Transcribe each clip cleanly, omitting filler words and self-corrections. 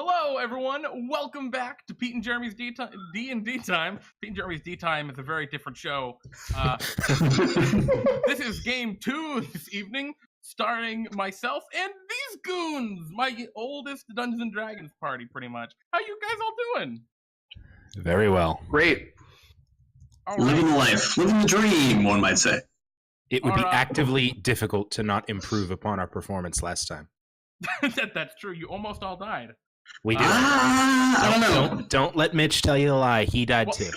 Hello, everyone. Welcome back to Pete and Jeremy's D&D Time. Pete and Jeremy's D-Time is a very different show. This is game 2 this evening, starring myself and these goons, my oldest Dungeons & Dragons party, pretty much. How you guys all doing? Very well. Great. All Living right. life. Living the dream, one might say. It would be Alright. actively difficult to not improve upon our performance last time. That's true. You almost all died. We did. I don't know. Don't let Mitch tell you a lie. He died Well, too.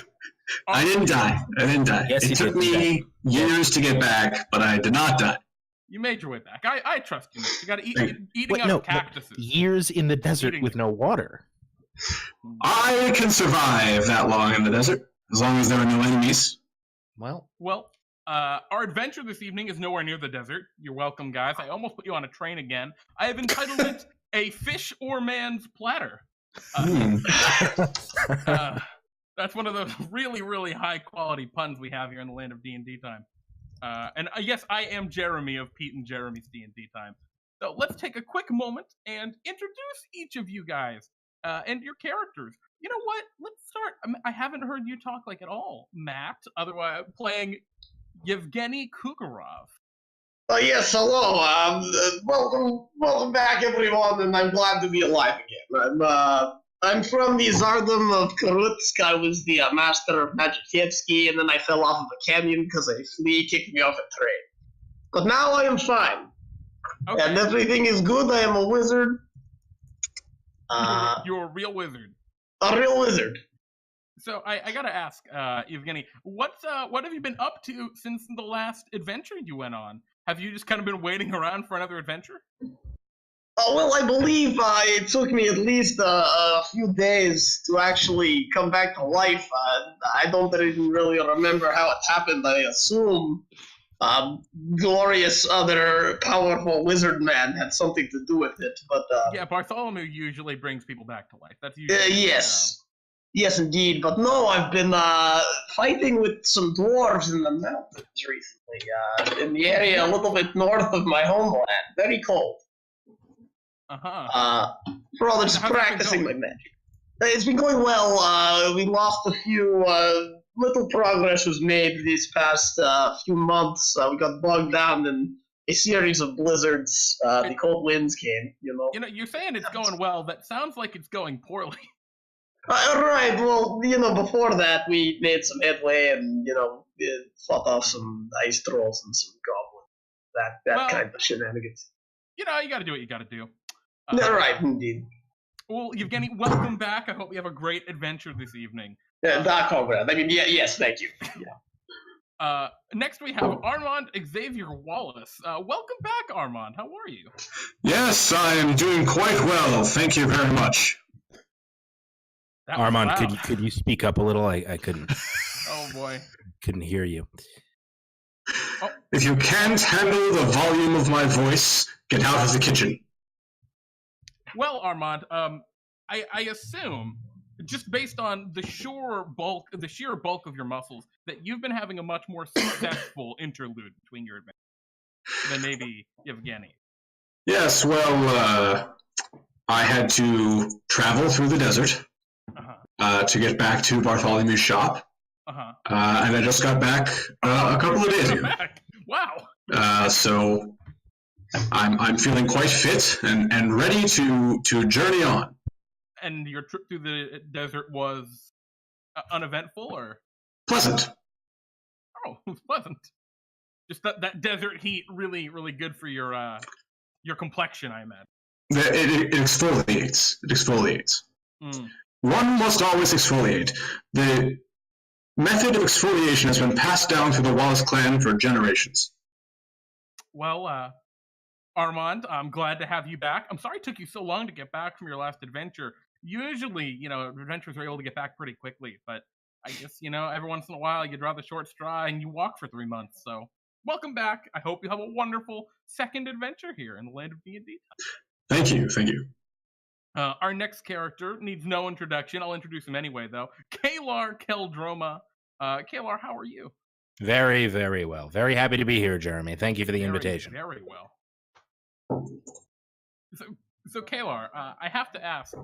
I didn't die. Yes, it you took did. me years to get back, but I did not die. You made your way back. I trust you, Mitch. You got to eat Thank eating Wait, up no, cactuses. years in the desert Eating with them. no water. I can survive that long in the desert, as long as there are no enemies. Well, Well, our adventure this evening is nowhere near the desert. You're welcome, guys. I almost put you on a train again. I have entitled it A Fish or Man's Platter. That's one of those really, really high-quality puns we have here in the Land of DnDTime. And yes, I am Jeremy of Pete and Jeremy's D&D Time. So let's take a quick moment and introduce each of you guys and your characters. You know what? Let's start. I haven't heard you talk like at all, Matt. Otherwise, playing Yevgeny Kukarov. Yes, hello. Welcome back, everyone, and I'm glad to be alive again. I'm from the Tsardom of Karutsk. I was the master of Magikevsky, and then I fell off of a canyon because a flea kicked me off a train. But now I am fine, Okay, and everything is good. I am a wizard. you're a real wizard. A real wizard. So I gotta ask, Yevgeny, what have you been up to since the last adventure you went on? Have you just kind of been waiting around for another adventure? Well, I believe it took me at least a few days to actually come back to life. I don't even really remember how it happened. I assume glorious other powerful wizard man had something to do with it. But Yeah, Bartholomew usually brings people back to life. That's usually his yes, yes, indeed. But no, I've been fighting with some dwarves in the mountains recently. In the area a little bit north of my homeland. Very cold. Rather just How's that been practicing my going? magic. It's been going well. We lost a few. Little progress was made these past few months. We got bogged down in a series of blizzards. The cold winds came. You know, you're saying it's going well. That sounds like it's going poorly. Right. Well, before that we made some headway and fought off some ice trolls and some goblins. That Well- kind of shenanigans. You know, you got to do what you got to do. Yeah, right, indeed. Well, Yevgeny, welcome back. I hope you have a great adventure this evening. Conrad. I mean, yes, thank you. Next we have Armand Xavier Wallace. Welcome back, Armand. How are you? Yes, I am doing quite well. Thank you very much. That was Armand, loud. could you speak up a little? I couldn't Oh boy. hear you. If you can't handle the volume of my voice, get out of the kitchen. Well, Armand, I assume, just based on the sheer bulk of your muscles, that you've been having a much more successful interlude between your adventures than maybe Yevgeny. Yes, well, I had to travel through the desert to get back to Bartholomew's shop, and I just got back a couple of days ago. Wow. So I'm feeling quite fit and ready to journey on. And your trip through the desert was uneventful, or? Pleasant. Oh, it was pleasant. Just that desert heat really, really good for your complexion, I imagine. It exfoliates. It exfoliates. Mm. One must always exfoliate. The method of exfoliation has been passed down through the Wallace clan for generations. Well, Armand, I'm glad to have you back. I'm sorry it took you so long to get back from your last adventure. Usually, adventurers are able to get back pretty quickly, but I guess, every once in a while you draw the short straw and you walk for 3 months. So, welcome back. I hope you have a wonderful second adventure here in the Land of D&D. Thank you. Thank you. Our next character needs no introduction. I'll introduce him anyway, though. Kelar Qel-Droma. Kelar, how are you? Very, very well. Very happy to be here, Jeremy. Thank you for the invitation. Very well. So Kelar, I have to ask,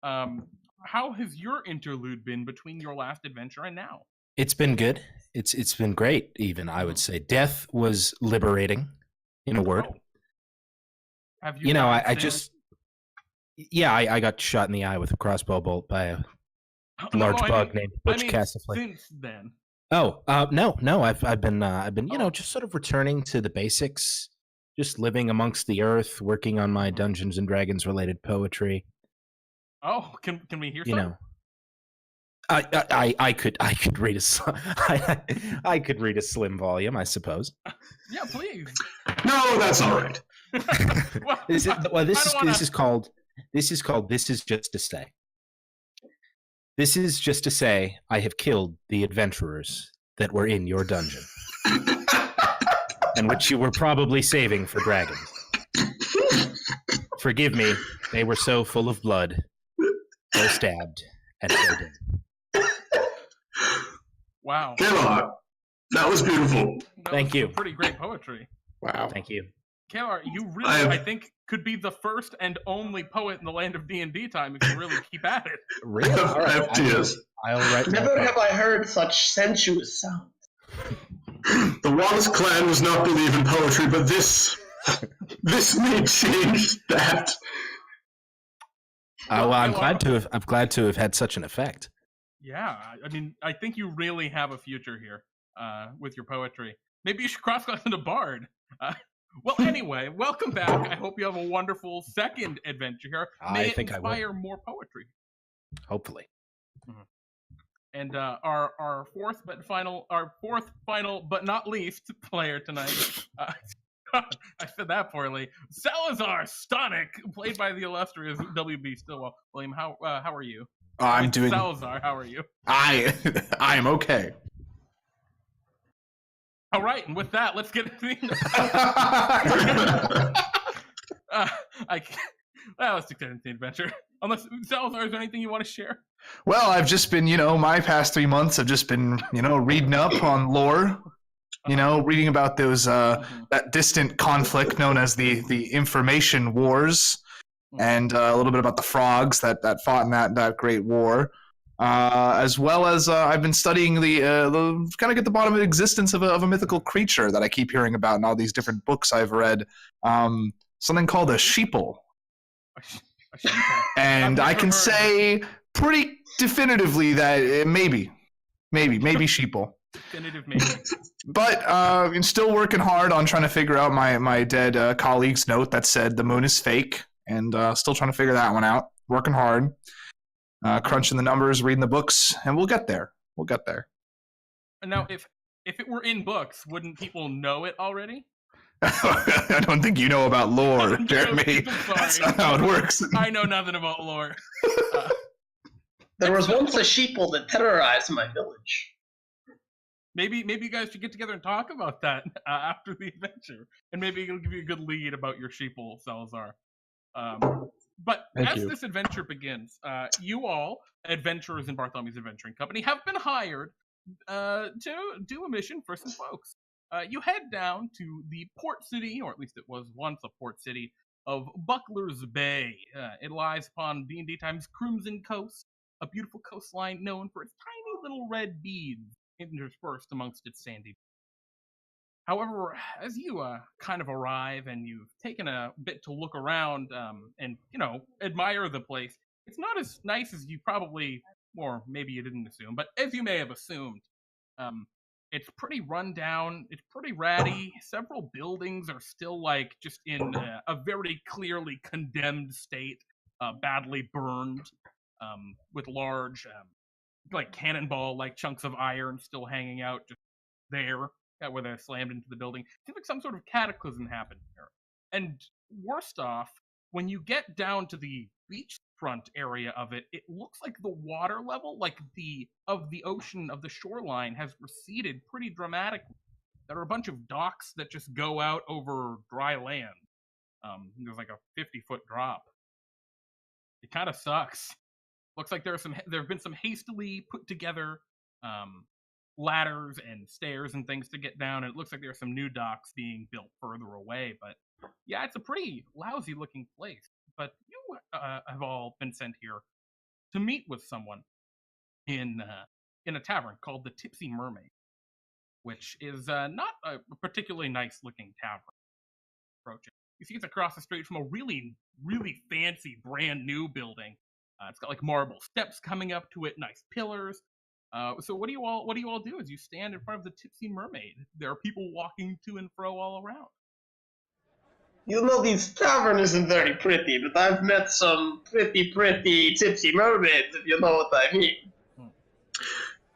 How has your interlude been between your last adventure and now? It's been good. It's been great, even, I would say. Death was liberating, in a word. Oh. Have you know, I just... Yeah, I got shot in the eye with a crossbow bolt by a large bug named Butch Castleflake. Since then. Oh, no. I've been just sort of returning to the basics, just living amongst the earth, working on my Dungeons and Dragons related poetry. Oh, can we hear you some? Know, I could read I could read a slim volume, I suppose. Yeah, please. No, that's all right. This is called This is just to say. This is just to say I have killed the adventurers that were in your dungeon. And which you were probably saving for dragons. Forgive me, they were so full of blood, so stabbed, and so dead. Wow. Kelar, that was beautiful. Thank you. Pretty great poetry. Wow. Thank you. Kelar, you really, I think, could be the first and only poet in the land of DnDTime if you really keep at it. Really? All right. I'll write. Never have I heard such sensuous sound. The Wallace clan does not believe in poetry, but this may change that. Well, I'm glad to have had such an effect. Yeah, I mean, I think you really have a future here with your poetry. Maybe you should cross-class into Bard. Well, anyway, welcome back. I hope you have a wonderful second adventure here. May it inspire more poetry. Hopefully. Mm-hmm. And our fourth final but not least player tonight. I said that poorly. Salazar Stannick, played by the illustrious WB Stillwell. William, how are you? I'm doing. Salazar, how are you? I am okay. All right, and with that, let's get into the... let's get into the adventure. Unless, Salazar, is there anything you want to share? Well, I've just been, my past 3 months have just been, reading up on lore. Reading about those that distant conflict known as the Information Wars, and a little bit about the frogs that fought in that great war. As well as I've been studying the kind of get the bottom of the existence of a mythical creature that I keep hearing about in all these different books I've read. Something called a sheeple. And I can say pretty definitively that maybe sheeple. Definitive maybe. But I'm still working hard on trying to figure out my dead colleague's note that said the moon is fake, and still trying to figure that one out. Working hard. Crunching the numbers, reading the books, and we'll get there. And now, if it were in books, wouldn't people know it already? I don't think you know about lore, Jeremy. That's not how it works. I know nothing about lore. There was once a sheeple that terrorized my village. Maybe you guys should get together and talk about that after the adventure, and maybe it'll give you a good lead about your sheeple, Salazar. But as this adventure begins, you all, adventurers in Bartholomew's Adventuring Company, have been hired to do a mission for some folks. You head down to the port city, or at least it was once a port city, of Buckler's Bay. It lies upon DnDTime's Crimson Coast, a beautiful coastline known for its tiny little red beads interspersed amongst its sandy. However, as you kind of arrive and you've taken a bit to look around and, admire the place, it's not as nice as you probably, or maybe you didn't assume, but as you may have assumed. It's pretty run down, it's pretty ratty. Several buildings are still just in a very clearly condemned state, badly burned, with large cannonball chunks of iron still hanging out just there. Where they're slammed into the building. It seems like some sort of cataclysm happened here. And worst off, when you get down to the beachfront area of it, it looks like the water level, of the ocean, of the shoreline, has receded pretty dramatically. There are a bunch of docks that just go out over dry land. There's a 50-foot drop. It kind of sucks. Looks like there have been some hastily put together ladders and stairs and things to get down, and it looks like there are some new docks being built further away, but yeah, it's a pretty lousy looking place. But you have all been sent here to meet with someone in a tavern called the Tipsy Mermaid, which is not a particularly nice-looking tavern. Approaching, you see it's across the street from a really, really fancy, brand new building. It's got like marble steps coming up to it, nice pillars. So what do you all do as you stand in front of the Tipsy Mermaid? There are people walking to and fro all around. You know, this tavern isn't very pretty, but I've met some pretty tipsy mermaids, if you know what I mean.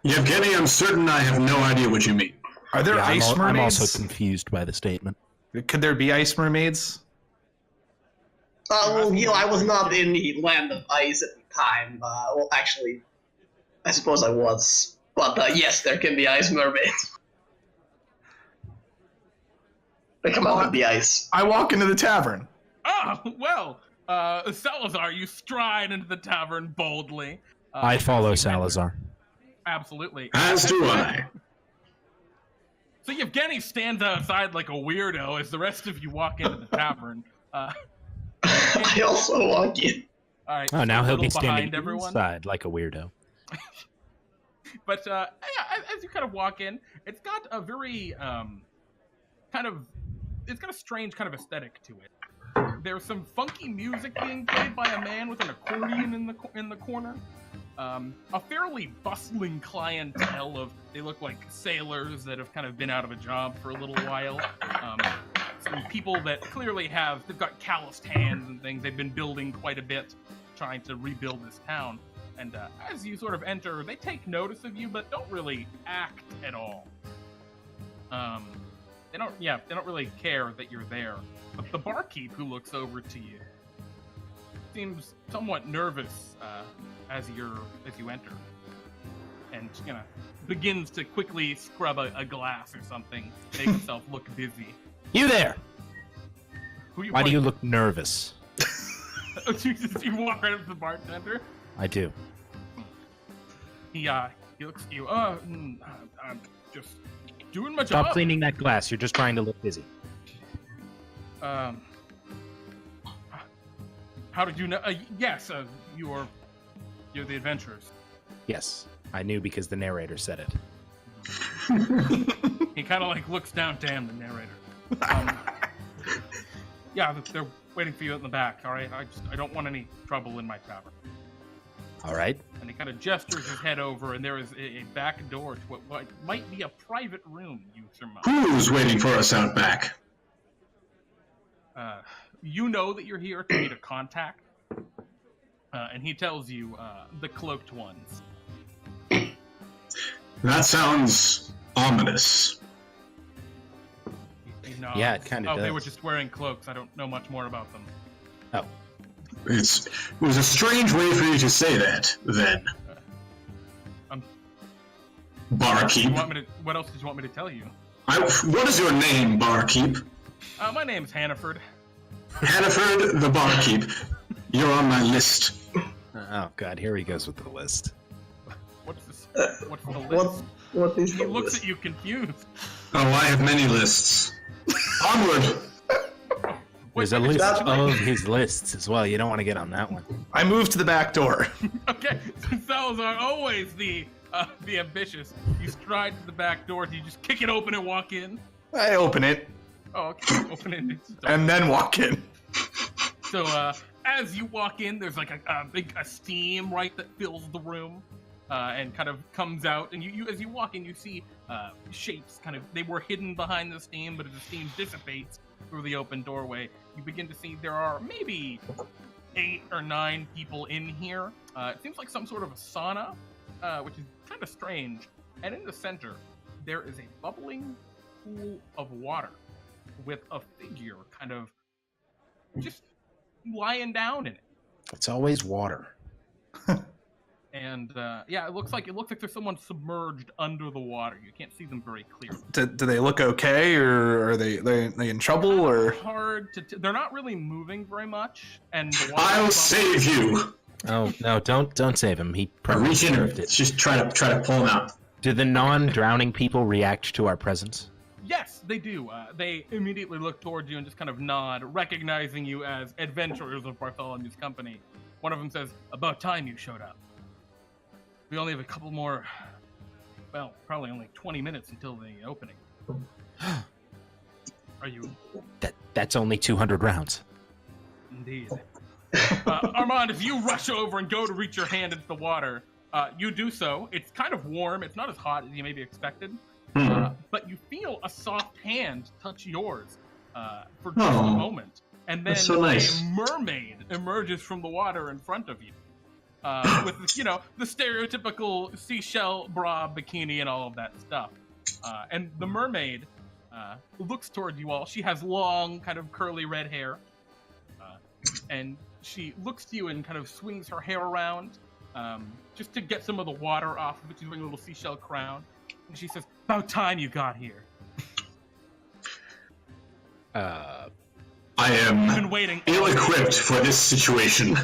Yevgeny, I'm certain I have no idea what you mean. Are there ice mermaids? I'm also confused by the statement. Could there be ice mermaids? Well, I was not in the land of ice at the time. Well, actually, I suppose I was. But yes, there can be ice mermaids. They come out of the ice. I walk into the tavern. Ah, well, Salazar, you stride into the tavern boldly. I follow Salazar. Absolutely. As do I. So Yevgeny stands outside like a weirdo as the rest of you walk into the tavern. I also walk in. All right. Oh, now he'll be standing everyone. inside like a weirdo. But yeah, as you kind of walk in, it's got a very it's got a strange kind of aesthetic to it. There's some funky music being played by a man with an accordion in the corner. A fairly bustling clientele of, they look like sailors that have kind of been out of a job for a little while. Some people that clearly they've got calloused hands and things. They've been building quite a bit, trying to rebuild this town. And as you sort of enter, they take notice of you, but don't really act at all. They don't really care that you're there. But the barkeep who looks over to you seems somewhat nervous as you enter, and begins to quickly scrub a glass or something, make himself look busy. You there? Why do you look pointing? nervous? Oh, Jesus, you walk right up to the bartender? I do. He looks at you. I'm just doing my job. Stop cleaning that glass. You're just trying to look busy. How did you know? Yes, you're the adventurers. Yes, I knew because the narrator said it. He kind of like looks down. Damn, the narrator. Yeah, they're waiting for you in the back. All right, I don't want any trouble in my tavern. All right. And he kind of gestures his head over, and there is a back door to what might be a private room. You surmise. Who's waiting for us out back? You know that you're here to meet a contact, and he tells you the cloaked ones. That sounds ominous. Yeah, it kind of does. They were just wearing cloaks. I don't know much more about them. Oh. It was a strange way for you to say that, then. Barkeep. What else did you want me to tell you? What is your name, barkeep? My name's Hannaford. Hannaford the barkeep. You're on my list. Oh God, here he goes with the list. What's the list? What is he looks at you confused. Oh, I have many lists. Onward. There's a list of his lists as well. You don't want to get on that one. I moved to the back door. Okay, so Salazar, always the ambitious. You stride to the back door. Do you just kick it open and walk in? I open it. Oh, okay. Open it. And then walk in. So, as you walk in, there's like a steam, right, that fills the room, and kind of comes out. And you as you walk in, you see shapes they were hidden behind the steam, but as the steam dissipates through the open doorway, you begin to see there are maybe 8 or 9 people in here. It seems like some sort of a sauna, which is kind of strange. And in the center, there is a bubbling pool of water with a figure kind of just lying down in it. It's always water. And it looks like there's someone submerged under the water. You can't see them very clearly. Do they look okay, or are they in trouble, or hard to? They're not really moving very much. And I'll save you. Oh no! Don't save him. He probably reach in deserved it. Just try to pull him out. Do the non-drowning people react to our presence? Yes, they do. They immediately look towards you and just kind of nod, recognizing you as adventurers of Bartholomew's company. One of them says, "About time you showed up." We only have a couple more, well, probably only 20 minutes until the opening. Are you? That's only 200 rounds. Indeed. Armand, if you rush over and go to reach your hand into the water, you do so. It's kind of warm. It's not as hot as you maybe expected. But you feel a soft hand touch yours for just a moment. And then so nice. A mermaid emerges from the water in front of you. With, the stereotypical seashell bra, bikini, and all of that stuff. And the mermaid looks toward you all. She has long, kind of curly red hair. And she looks to you and kind of swings her hair around just to get some of the water off of it. She's wearing a little seashell crown. And she says, "About time you got here." I am ill-equipped for this situation.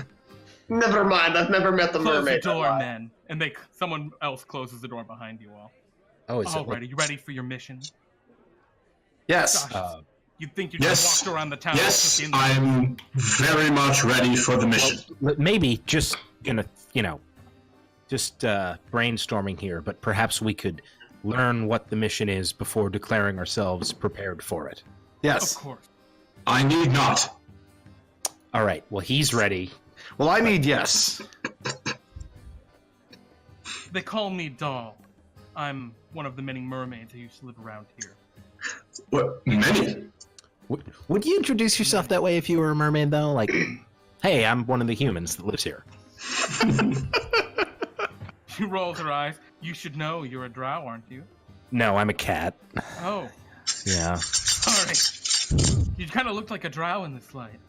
Never mind, I've never met the mermaid. Close the door, men. And someone else closes the door behind you all. Oh, is all right, are you ready for your mission? Yes. You'd think you just walked around the town. Yes, I'm very much ready for the mission. Well, maybe just brainstorming here, but perhaps we could learn what the mission is before declaring ourselves prepared for it. Yes. Of course. I need not. All right. Well, he's ready. Well, I need yes. They call me Doll. I'm one of the many mermaids who used to live around here. What? Many? Would you introduce yourself that way if you were a mermaid, though? Like, hey, I'm one of the humans that lives here. She rolls her eyes. You should know you're a drow, aren't you? No, I'm a cat. Oh. Yeah. Sorry. You kind of look like a drow in this light.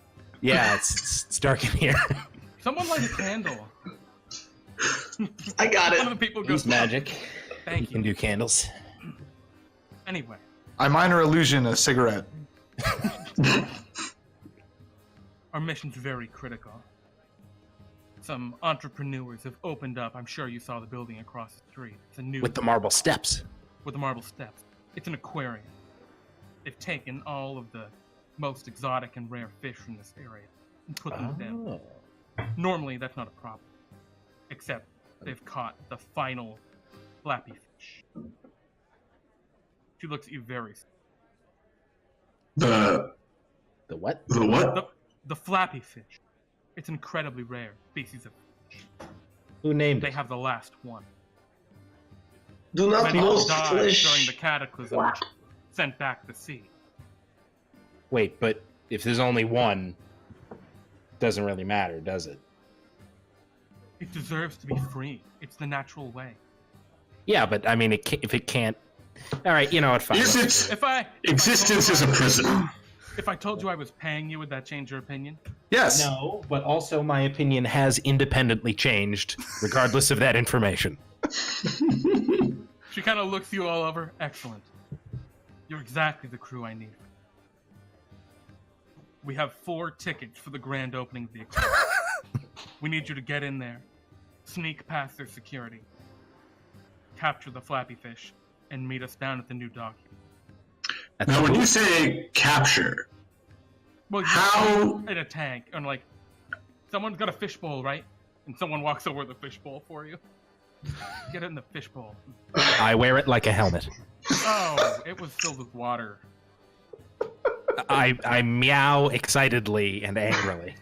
Yeah, it's dark in here. Someone light a candle. I got One of it. the people goes, Use magic. Thank You can do candles. Anyway. I minor illusion a cigarette. Our mission's very critical. Some entrepreneurs have opened up. I'm sure you saw the building across the street. It's a new With the marble steps. with the marble steps. It's an aquarium. They've taken all of the most exotic and rare fish from this area and put them down. Normally, that's not a problem. Except they've caught the final flappy fish. She looks at you very The what? The what? The flappy fish. It's an incredibly rare species of fish. Who named They it? have the last one. Do not Many people most died during the fish. cataclysm, which sent back the sea. Wait, but if there's only one, doesn't really matter, does it? It deserves to be free. It's the natural way. Yeah, but I mean, if it can't... All right, you know what, fine. Is it existence is a prison? If I told you I was paying you, would that change your opinion? Yes. No, but also my opinion has independently changed, regardless of that information. She kind of looks you all over. Excellent. You're exactly the crew I need. We have 4 tickets for the grand opening of the Aquarium. We need you to get in there, sneak past their security, capture the flappy fish, and meet us down at the new dock. Now, when you say capture, Well, how? in a tank, and like, someone's got a fishbowl, right? And someone walks over with a fishbowl for you. Get it in the fishbowl. I wear it like a helmet. Oh, it was filled with water. I meow excitedly and angrily.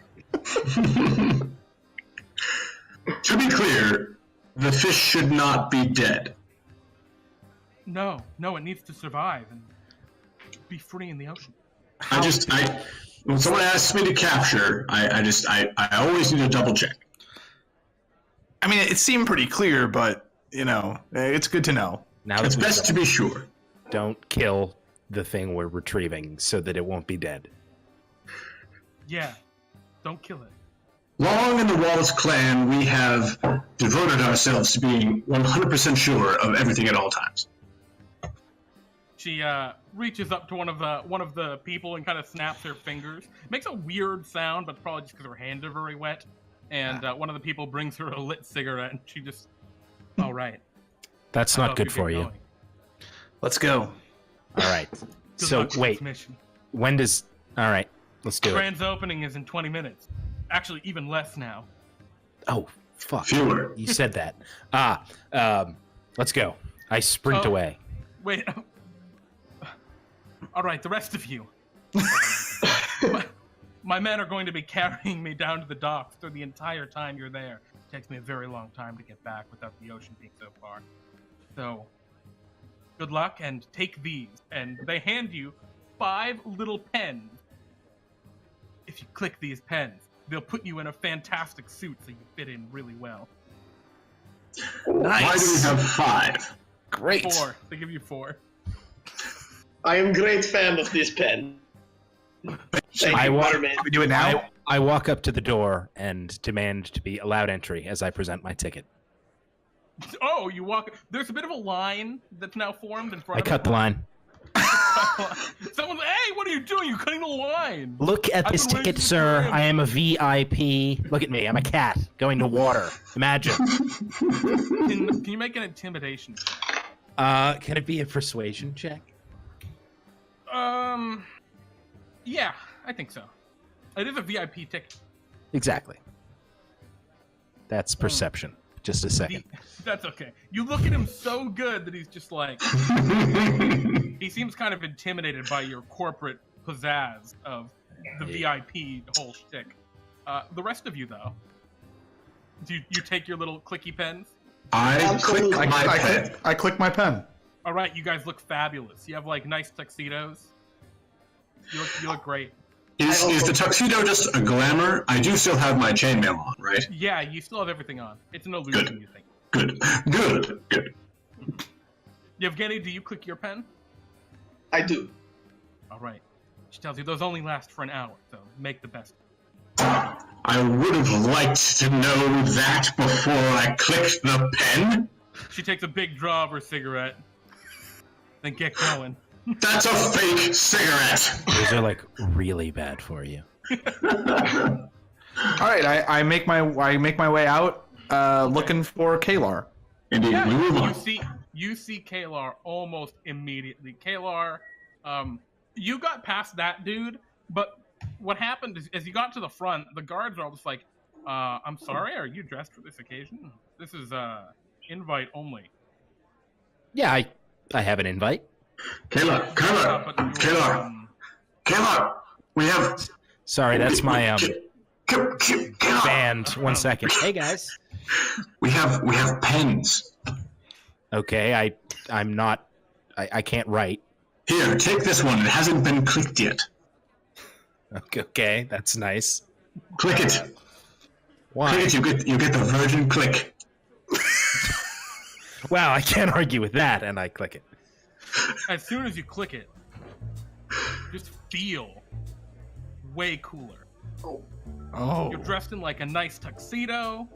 To be clear, the fish should not be dead. No, it needs to survive and be free in the ocean. When someone asks me to capture, I always need to double check. I mean, it seemed pretty clear, but, it's good to know. Now It's best to be sure. Don't kill the thing we're retrieving so that it won't be dead. Yeah, don't kill it. Long in the Wallace clan, we have devoted ourselves to being 100% sure of everything at all times. She reaches up to one of the people and kind of snaps her fingers. Makes a weird sound, but probably just because her hands are very wet. And one of the people brings her a lit cigarette, and she just, all right. That's not good for you. Let's go. All right. Good So luck with wait, this mission. when does? All right, let's do it. Grand's opening is in 20 minutes. Actually, even less now. Oh, Fuck. Fewer. You said that. Let's go. I sprint away. Wait. All right, the rest of you. My men are going to be carrying me down to the docks through the entire time you're there. It takes me a very long time to get back without the ocean being so far. So, good luck and take these. And they hand you 5 little pens. If you click these pens, they'll put you in a fantastic suit so you fit in really well. Nice. Why do we have 5? Great. 4. They give you 4. I am a great fan of this pen. Thank you, Waterman. We do it now? I walk up to the door and demand to be allowed entry as I present my ticket. Oh, you walk. There's a bit of a line that's now formed in front I of cut the line. Someone's, hey, what are you doing? You're cutting the line. Look at this ticket, sir. I am a VIP. Look at me. I'm a cat going to water. Imagine. Can you make an intimidation check? Can it be a persuasion check? Yeah, I think so. It is a VIP ticket. Exactly. That's perception. Just a second. That's okay. You look at him so good that he's just like... he seems kind of intimidated by your corporate pizzazz of the VIP whole shtick. The rest of you, though, do you take your little clicky pens? I click my pen. I click my pen. All right, you guys look fabulous. You have like nice tuxedos. You look great. Is the tuxedo just a glamour? I do still have my chainmail on, right? Yeah, you still have everything on. It's an illusion, Good. you think. Good. Yevgeny, do you click your pen? I do. All right. She tells you those only last for an hour, so make the best. I would have liked to know that before I clicked the pen. She takes a big draw of her cigarette. Then get going. That's a fake cigarette. Those are like really bad for you. All right, I make my way out, looking for Kelar. Indeed, Yeah, we move on. you see Kelar almost immediately. Kelar, you got past that dude, but what happened is, as you got to the front, the guards are all just like, I'm sorry, are you dressed for this occasion? This is invite only. Yeah, I have an invite. Kelar, we have... Sorry, that's my Kelar, band. 1 second. Hey guys. we have pens. Okay, I'm not. I can't write. Here, take this one. It hasn't been clicked yet. Okay, that's nice. Click it. Why? Click it. You get the virgin click. Wow, I can't argue with that, and I click it. As soon as you click it, just feel way cooler. Oh. You're dressed in like a nice tuxedo.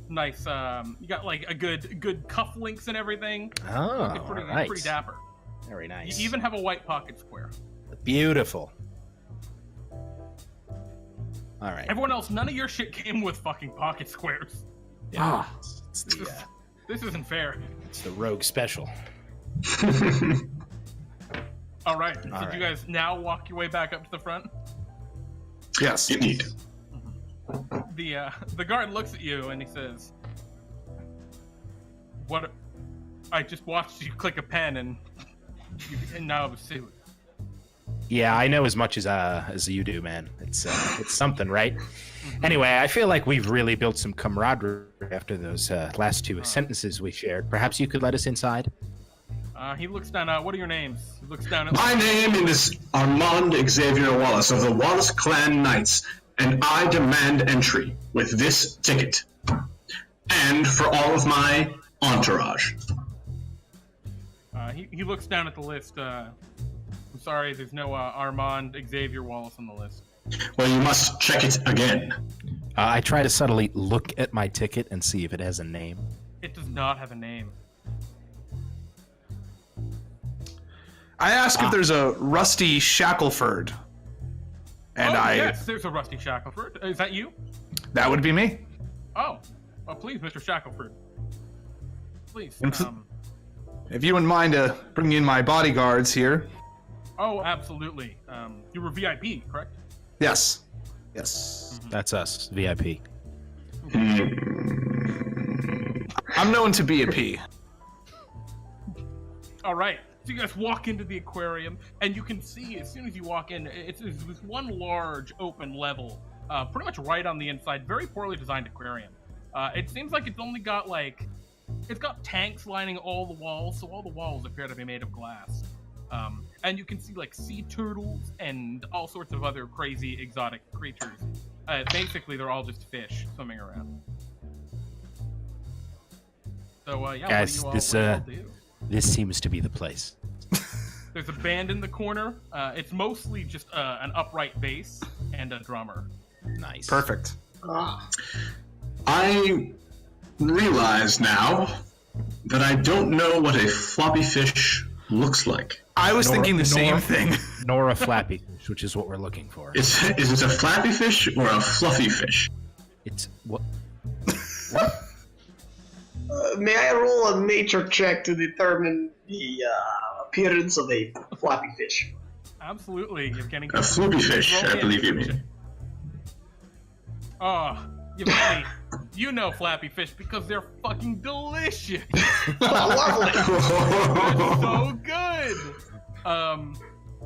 Nice, you got like a good cufflinks and everything. Oh, It's pretty, right. pretty dapper. Very nice. You even have a white pocket square. Beautiful. All right. Everyone else, none of your shit came with fucking pocket squares. Yeah, it's This isn't fair. it's the rogue special. All right, so All do you guys now walk your way back up to the front? Yes. Indeed. The guard looks at you and he says, "What? I just watched you click a pen and now have a suit." Yeah, I know as much as you do, man. It's something, right? Anyway, I feel like we've really built some camaraderie after those last 2 sentences we shared. Perhaps you could let us inside? He looks down. What are your names? He looks down at. My name is Armand Xavier Wallace of the Wallace Clan Knights, and I demand entry with this ticket, and for all of my entourage. He looks down at the list. I'm sorry, there's no Armand Xavier Wallace on the list. Well, you must check it again. I try to subtly look at my ticket and see if it has a name. It does not have a name. I ask if there's a Rusty Shackleford. And yes, there's a Rusty Shackleford. Is that you? That would be me. Oh, please, Mr. Shackleford. Please. If you wouldn't mind bringing in my bodyguards here. Oh, absolutely. You were VIP, correct? Yes. Yes. That's us, VIP. I'm known to be a P. All right. So you guys walk into the aquarium, and you can see as soon as you walk in, it's this one large open level, pretty much right on the inside. Very poorly designed aquarium. It seems like it's only got it's got tanks lining all the walls, so all the walls appear to be made of glass. And you can see sea turtles and all sorts of other crazy exotic creatures. Basically, they're all just fish swimming around. So yeah, guys, what do you all do? This seems to be the place. There's a band in the corner. It's mostly just an upright bass and a drummer. Nice. Perfect. I realize now that I don't know what a floppy fish looks like. I was thinking the same thing. Nor a flappy fish, which is what we're looking for. Is it a flappy fish or a fluffy fish? It's what? May I roll a nature check to determine the appearance of a flappy fish? Absolutely. Yevgeny. A floppy fish, I believe you mean. Oh, Yevgeny, you know flappy fish because they're fucking delicious. Lovely. They're so good.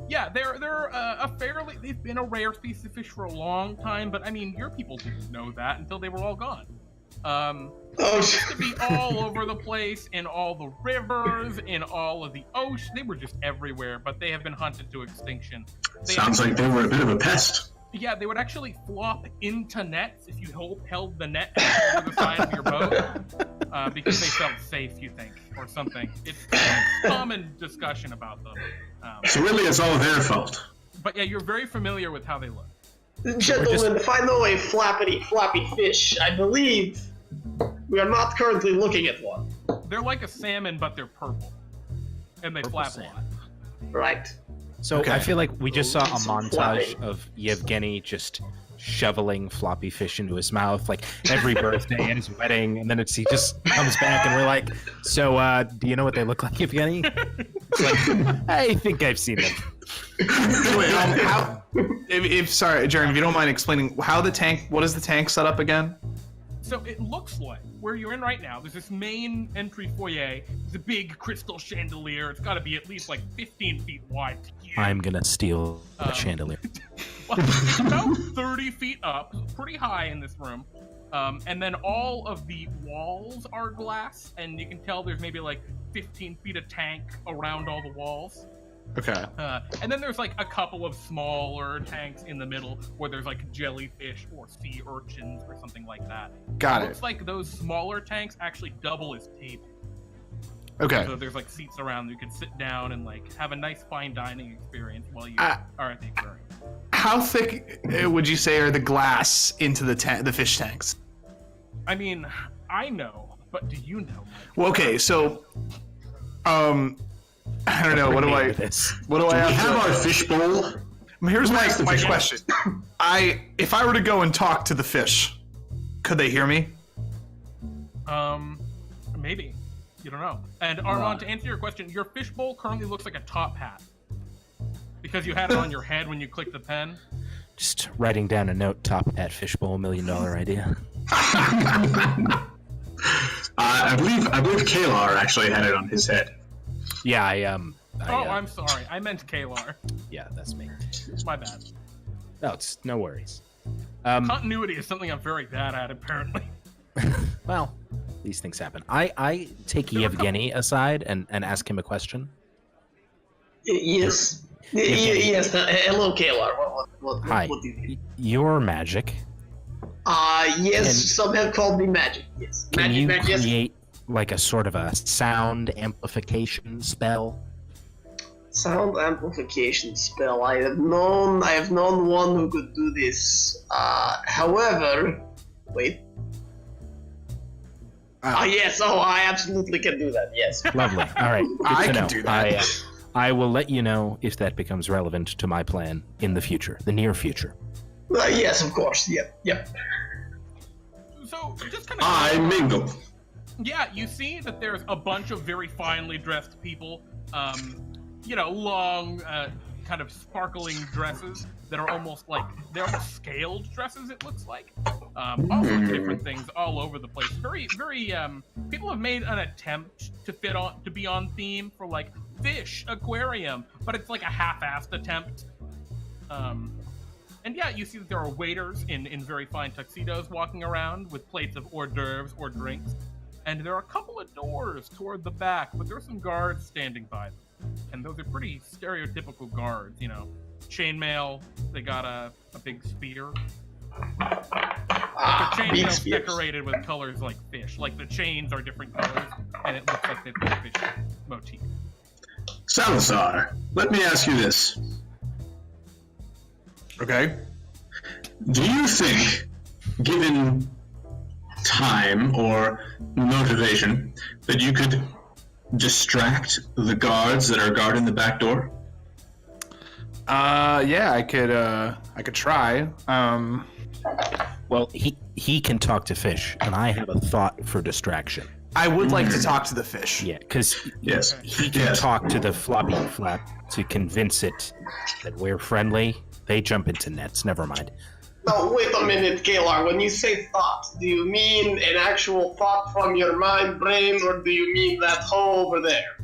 Yeah, they're they've been a rare species of fish for a long time, but I mean, your people didn't know that until they were all gone. They used to be all over the place, in all the rivers, in all of the ocean. They were just everywhere, but they have been hunted to extinction. Sounds like they were a bit of a pest. Yeah, they would actually flop into nets if you held the net over the side of your boat, because they felt safe, you think, or something. It's common discussion about them. So really, it's all their fault. But yeah, you're very familiar with how they look. Gentlemen, if I know a flappy fish, I believe we are not currently looking at one. They're like a salmon, but they're purple. And they flap a lot. Right. So Okay. I feel like we just saw a Some montage flapping. of Yevgeny just shoveling floppy fish into his mouth, like every birthday and his wedding, and then he just comes back and we're like, so do you know what they look like, Yevgeny? It's like, I think I've seen them. Wait, how? Sorry, Jeremy, if you don't mind explaining what is the tank set up again? So it looks like where you're in right now, there's this main entry foyer. There's a big crystal chandelier. It's got to be at least 15 feet wide. I'm gonna steal the chandelier. Well, it's about 30 feet up, pretty high in this room. And then all of the walls are glass, and you can tell there's maybe 15 feet of tank around all the walls. Okay. And then there's a couple of smaller tanks in the middle where there's jellyfish or sea urchins or something like that. Got It it. looks like those smaller tanks actually double as table. Okay. So there's seats around you can sit down and have a nice fine dining experience while you are at the aquarium. How thick would you say are the glass into the fish tanks? I mean, I know, but do you know? Well, okay, so I don't know. What do I We have our fishbowl. Here's my the fish question. If I were to go and talk to the fish, could they hear me? Maybe. You don't know. And Armand, to answer your question, your fishbowl currently looks like a top hat. Because you had it on your head when you clicked the pen. Just writing down a note, top hat fishbowl, $1 million idea. I believe Kelar actually had it on his head. Yeah, I'm sorry. I meant Kelar. Yeah, that's me. My bad. No, it's no worries. Continuity is something I'm very bad at, apparently. Well, these things happen. I take Yevgeny aside and ask him a question. Yes. Yes. Hello, Kelar. What Hi. do you need? Your magic. Yes. Some have called me magic. Yes. Can you Magic. Yes. create a sort of a sound amplification spell? Sound amplification spell. I have known one who could do this. However, wait. Yes. Oh, I absolutely can do that. Yes. Lovely. All right. Good I to can know. do that. I will let you know if that becomes relevant to my plan in the future, the near future. Yes, of course. Yep. So, just kind of... I mingle. Yeah, you see that there's a bunch of very finely dressed people, long kind of sparkling dresses that are almost scaled dresses, it looks like. All sorts of different things all over the place. Very, very, people have made an attempt to be on theme for like fish aquarium, but it's like a half-assed attempt. And yeah, you see that there are waiters in very fine tuxedos walking around with plates of hors d'oeuvres or drinks. And there are a couple of doors toward the back, but there are some guards standing by them. And those are pretty stereotypical guards, chainmail, they got a big spear. The chainmail's decorated with colors like fish. Like the chains are different colors, and it looks like they've got a fish motif. Salazar, let me ask you this. Okay. Do you think, given time or motivation, that you could distract the guards that are guarding the back door? Yeah, I could try. Well, he can talk to fish, and I have a thought for distraction. I would like to talk to the fish. Yeah, because Yes. he can talk to the floppy flap to convince it that we're friendly. They jump into nets. Never mind. No, wait a minute, Kelar. When you say thought, do you mean an actual thought from your mind, brain, or do you mean that hole over there?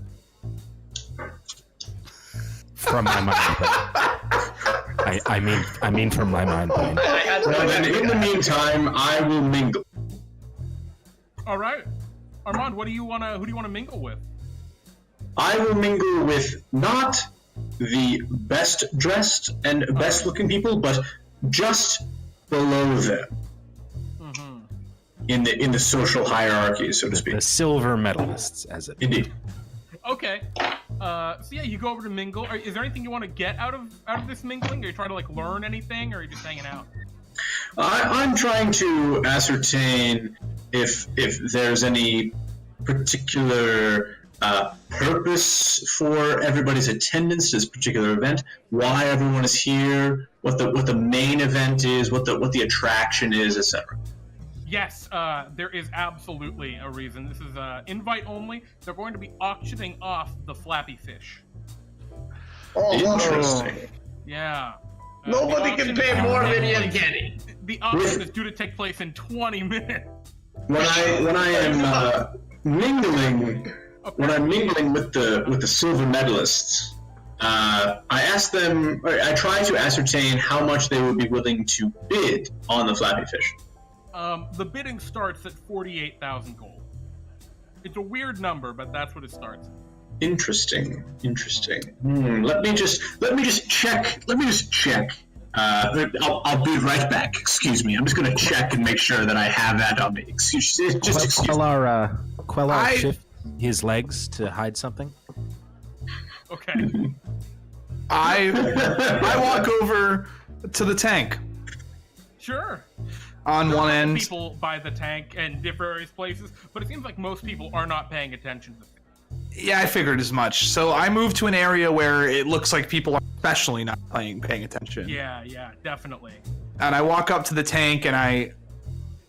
From my mind, brain. I mean from my mind, brain. Well, then, in the meantime, I will mingle. All right, Armand, who do you want to mingle with? I will mingle with not the best dressed and best looking people, but just below them. In the social hierarchy, so to speak. The silver medalists, as it. Indeed. Okay. So yeah, you go over to mingle. Is there anything you want to get out of this mingling? Are you trying to learn anything, or are you just hanging out? I'm trying to ascertain if there's any particular purpose for everybody's attendance to this particular event, why everyone is here, what the main event is, what the attraction is, etc. Yes, there is absolutely a reason. This is invite only. They're going to be auctioning off the flappy fish. Oh, interesting. Yeah. Nobody can pay more than Yevgeny. The auction is due to take place in 20 minutes. When I am mingling. Okay. When I'm mingling with the silver medalists, I ask them. I try to ascertain how much they would be willing to bid on the flappy fish. The bidding starts at 48,000 gold. It's a weird number, but that's what it starts. Interesting. Let me just check. I'll be right back. Excuse me. I'm just gonna check and make sure that I have that on me. Excuse me. Quellar shift his legs to hide something. Okay. I walk over to the tank. Sure. On one end. People by the tank and various places, but it seems like most people are not paying attention to things. Yeah, I figured as much. So I move to an area where it looks like people are especially not paying attention. Yeah, definitely. And I walk up to the tank and I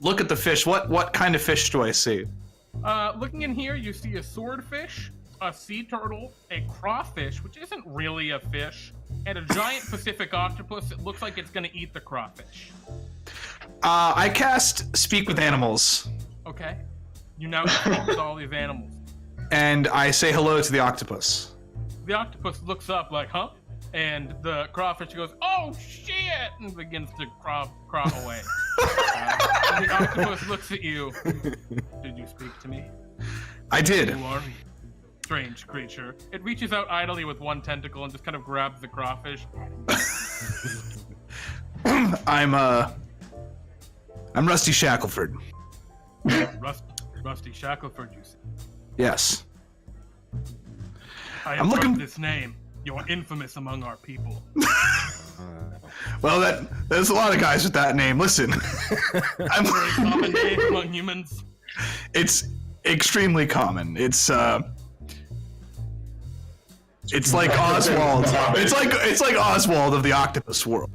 look at the fish. What kind of fish do I see? Looking in here, you see a swordfish, a sea turtle, a crawfish, which isn't really a fish, and a giant Pacific octopus that looks like it's going to eat the crawfish. I cast Speak with Animals. Okay. You now speak with all these animals. And I say hello to the octopus. The octopus looks up like, huh? And the crawfish goes, oh shit! And begins to crawl away. And the octopus looks at you. Did you speak to me? I did. Who are you? Strange creature. It reaches out idly with one tentacle and just kind of grabs the crawfish. I'm Rusty Shackleford. Rusty Shackleford, you say? Yes. I'm looking this name. You're infamous among our people. Well, there's a lot of guys with that name. Listen, I'm very common name among humans. It's extremely common. It's like Oswald. It's like Oswald of the octopus world.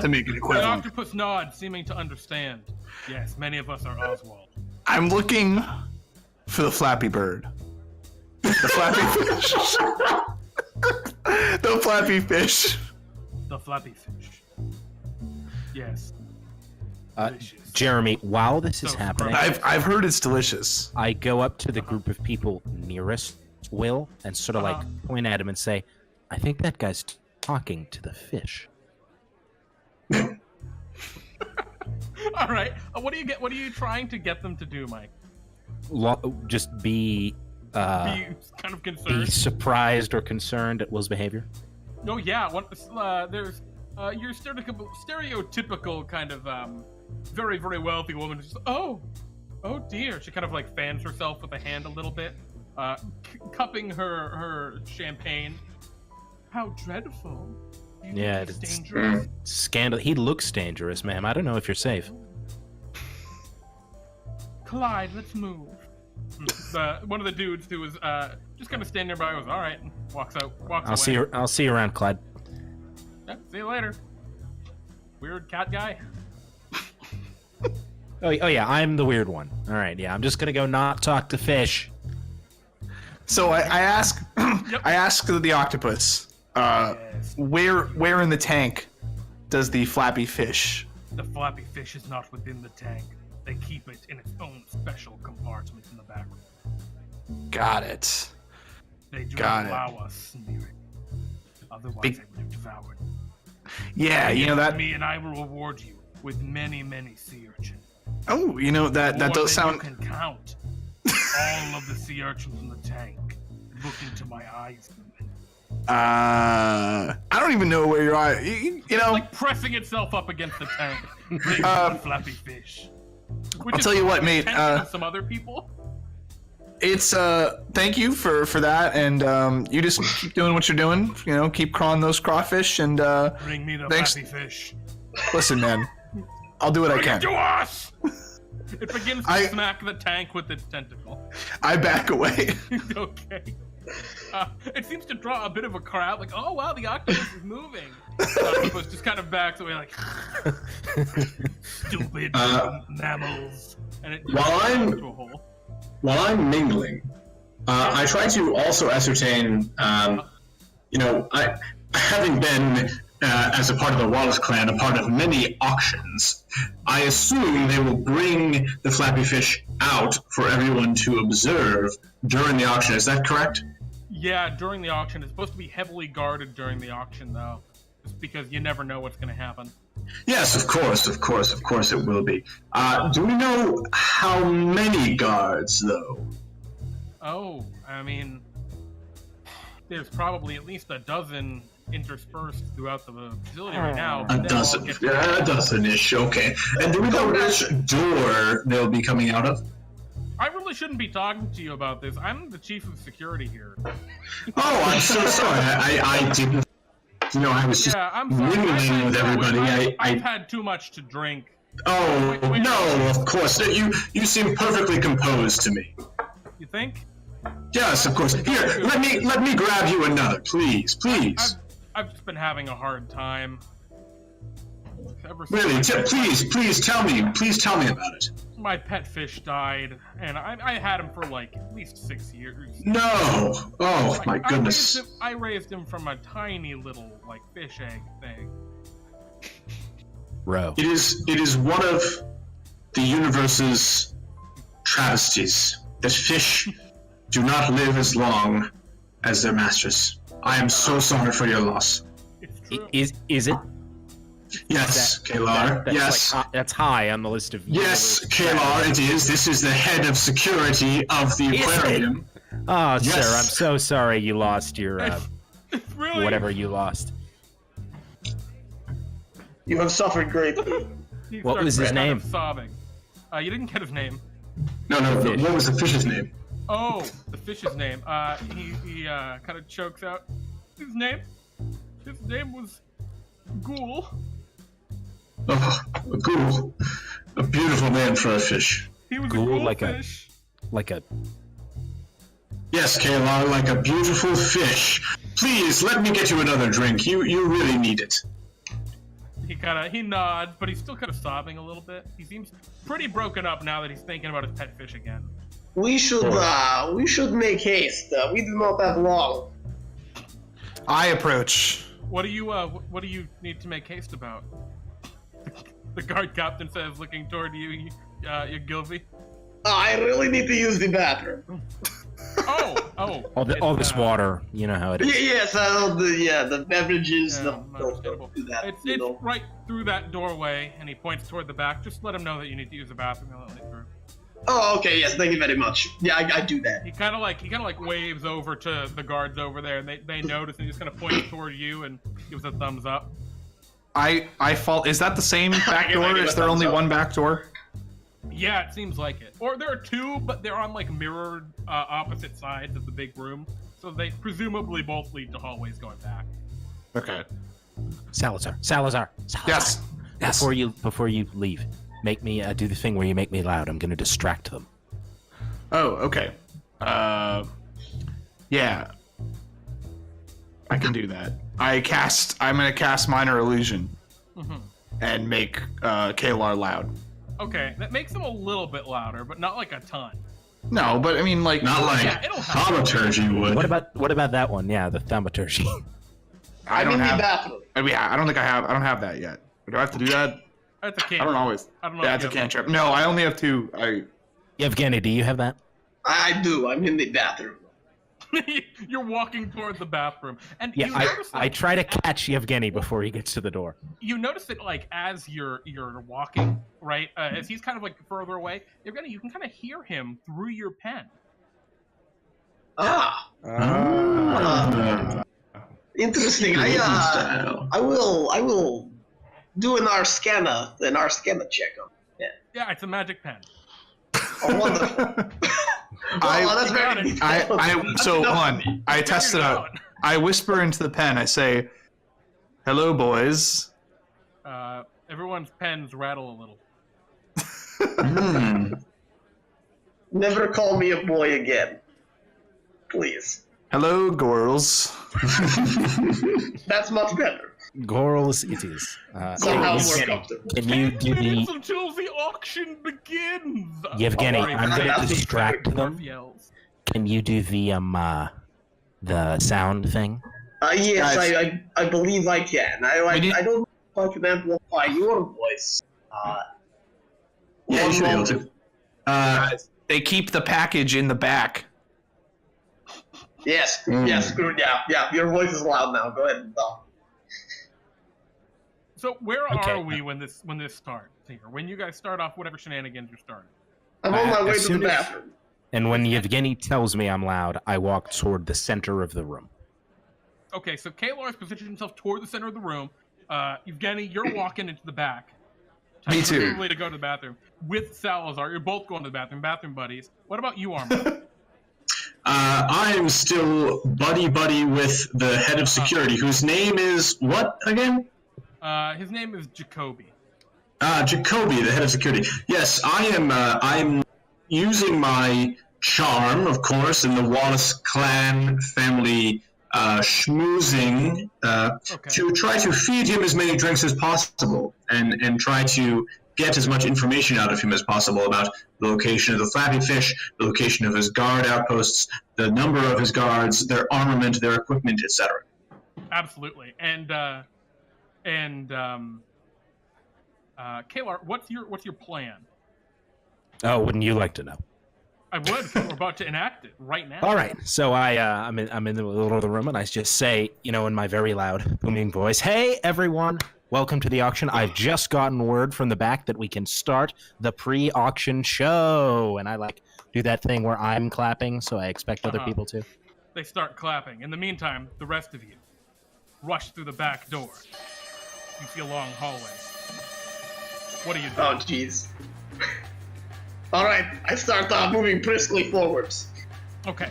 To make it The equivalent. octopus nods, seeming to understand. Yes, many of us are Oswald. I'm looking for the Flappy Bird. The Flappy Fish. The flappy fish. The flappy fish. Yes. Jeremy, while this is happening, I've heard it's delicious. I go up to the group of people nearest Will and sort of like point at him and say, I think that guy's talking to the fish. All right. What are you trying to get them to do, Mike? Just be kind of concerned. Be surprised or concerned at Will's behavior. Oh yeah. There's your stereotypical kind of very, very wealthy woman who's just, oh dear. She kind of like fans herself with a hand a little bit, cupping her champagne. How dreadful. Yeah, it's dangerous. Scandal. He looks dangerous, ma'am. I don't know if you're safe. Clyde, let's move. One of the dudes who was just kind of standing nearby goes, all right, and walks away. I'll see you around, Clyde. Yeah, see you later. Weird cat guy. Oh yeah, I'm the weird one. All right, yeah, I'm just gonna go not talk to fish. So I ask, I ask the octopus, where in the tank does the flappy fish? The flappy fish is not within the tank. They keep it in its own special compartment in the back room. Got it. They do not allow us near it. Otherwise, they would have devoured. Yeah, you know that. Me and I will reward you with many, many sea urchins. Oh, you know that does sound. You can count all of the sea urchins in the tank. Look into my eyes. I don't even know where your eye. You know, it's like pressing itself up against the tank. Big flappy fish. I'll tell you what, mate. Some other people. It's thank you for that, and you just keep doing what you're doing. You know, keep crawling those crawfish, and bring me the thanks. flappy fish. Listen, man, I'll do what I can. Bring it to us. It begins to smack the tank with its tentacle. I back away. Okay. It seems to draw a bit of a crowd, like, oh wow, the octopus is moving. The octopus just kind of backs away, like, stupid mammals. And it into a hole. While I'm mingling, I try to also ascertain, having been, as a part of the Wallace clan, a part of many auctions, I assume they will bring the flappy fish out for everyone to observe during the auction. Is that correct? Yeah, during the auction. It's supposed to be heavily guarded during the auction, though, just because you never know what's going to happen. Yes, of course it will be. Do we know how many guards, though? Oh, I mean, there's probably at least a dozen interspersed throughout the facility right now. A dozen-ish, okay. And do we know which door they'll be coming out of? I really shouldn't be talking to you about this. I'm the chief of security here. Oh, I'm so sorry. I didn't... I was just mingling with everybody. I've had too much to drink. Oh, no, of course. You seem perfectly composed to me. You think? Yes, of course. Here, let me grab you another, please. I've just been having a hard time. Really? Please tell me about it. My pet fish died, and I had him for like at least 6 years. No! Oh, my goodness. I raised him from a tiny little, like, fish egg thing. Row. It is one of the universe's travesties that fish do not live as long as their masters. I am so sorry for your loss. It's true. Is it? Yes, Kelar. Yes. Like, that's high on the list of... Yes, Kelar, it is. This is the head of security of the Aquarium. Oh, yes. Sir, I'm so sorry you lost your... really? Whatever you lost. You have suffered greatly. What was his name? Sobbing. You didn't get his name. No. What was the fish's name? Oh, the fish's name. He kind of chokes out. His name was Ghoul. Oh, a ghoul. A beautiful name for a fish. He was a ghoul fish. Like a... Yes, Kelar, like a beautiful fish. Please, let me get you another drink. You really need it. He nods, but he's still kind of sobbing a little bit. He seems pretty broken up now that he's thinking about his pet fish again. We should make haste. We do not have long. I approach. What do you need to make haste about? The guard captain says, looking toward you, Gilvy. I really need to use the bathroom. All this water, you know how it is. Yes, the beverages. It's right through that doorway, and he points toward the back. Just let him know that you need to use the bathroom. He'll let you through. Oh, okay. Yes, thank you very much. Yeah, I do that. He kind of like waves over to the guards over there, and they notice, and he just kind of points toward you and gives a thumbs up. I fall. Is that the same back door? Is there only one back door? Yeah, it seems like it. Or there are two, but they're on like mirrored opposite sides of the big room, so they presumably both lead to hallways going back. Okay. Salazar. Yes. Before you leave, make me do the thing where you make me loud. I'm going to distract them. Oh, okay. Yeah. I can do that. I'm going to cast Minor Illusion and make Kelar loud. Okay, that makes them a little bit louder, but not like a ton. No, but I mean, like, not like thaumaturgy would. What about that one? Yeah, the thaumaturgy. I don't have that yet. Do I have to do that? That's a cantrip. I don't always. I don't know. Yeah, it's a cantrip. No, I only have two. Yevgeny, do you have that? I do. I'm in the bathroom. You're walking toward the bathroom, and yeah, you notice, I try to catch Yevgeny before he gets to the door. You notice that, like, as you're walking, right, as he's kind of like further away, Yevgeny, you can kind of hear him through your pen. Interesting. I will do an Arcana check on. Yeah, it's a magic pen. Oh, wonderful. That's very I test it out. I whisper into the pen. I say, "Hello, boys." Everyone's pens rattle a little. Never call me a boy again, please. Hello, girls. That's much better. Girls, it is. Somehow more comfortable. Can you do the... until the auction begins. Yevgeny, I'm going to distract them. Can you do the sound thing? Yes, I believe I can. I don't know if I can amplify your voice. Yeah, you should be able to. They keep the package in the back. Yes, yes, yeah. Your voice is loud now. Go ahead and talk. So where are we when this starts here? When you guys start off whatever shenanigans you're starting? I'm on my way to the bathroom. And when Yevgeny tells me I'm loud, I walk toward the center of the room. Okay, so Kelar has positioned himself toward the center of the room. Yevgeny, you're walking into the back. Me too. Presumably to go to the bathroom with Salazar. You're both going to the bathroom buddies. What about you, Armand? I am still buddy with the head of security, whose name is what again? His name is Jacoby. Jacoby, the head of security. Yes, I am. I'm using my charm, of course, in the Wallace clan family schmoozing to try to feed him as many drinks as possible, and try to get as much information out of him as possible about the location of the flappy fish, the location of his guard outposts, the number of his guards, their armament, their equipment, etc. Absolutely, and Kelar, what's your plan? Oh, wouldn't you like to know? I would, because we're about to enact it right now. All right, so I'm in the middle of the room, and I just say, in my very loud, booming voice, "Hey, everyone, welcome to the auction. I've just gotten word from the back that we can start the pre-auction show." And I do that thing where I'm clapping, so I expect other people to. They start clapping. In the meantime, the rest of you rush through the back door. You see a long hallway. What do you do? Oh, jeez. All right, I start moving briskly forwards. Okay.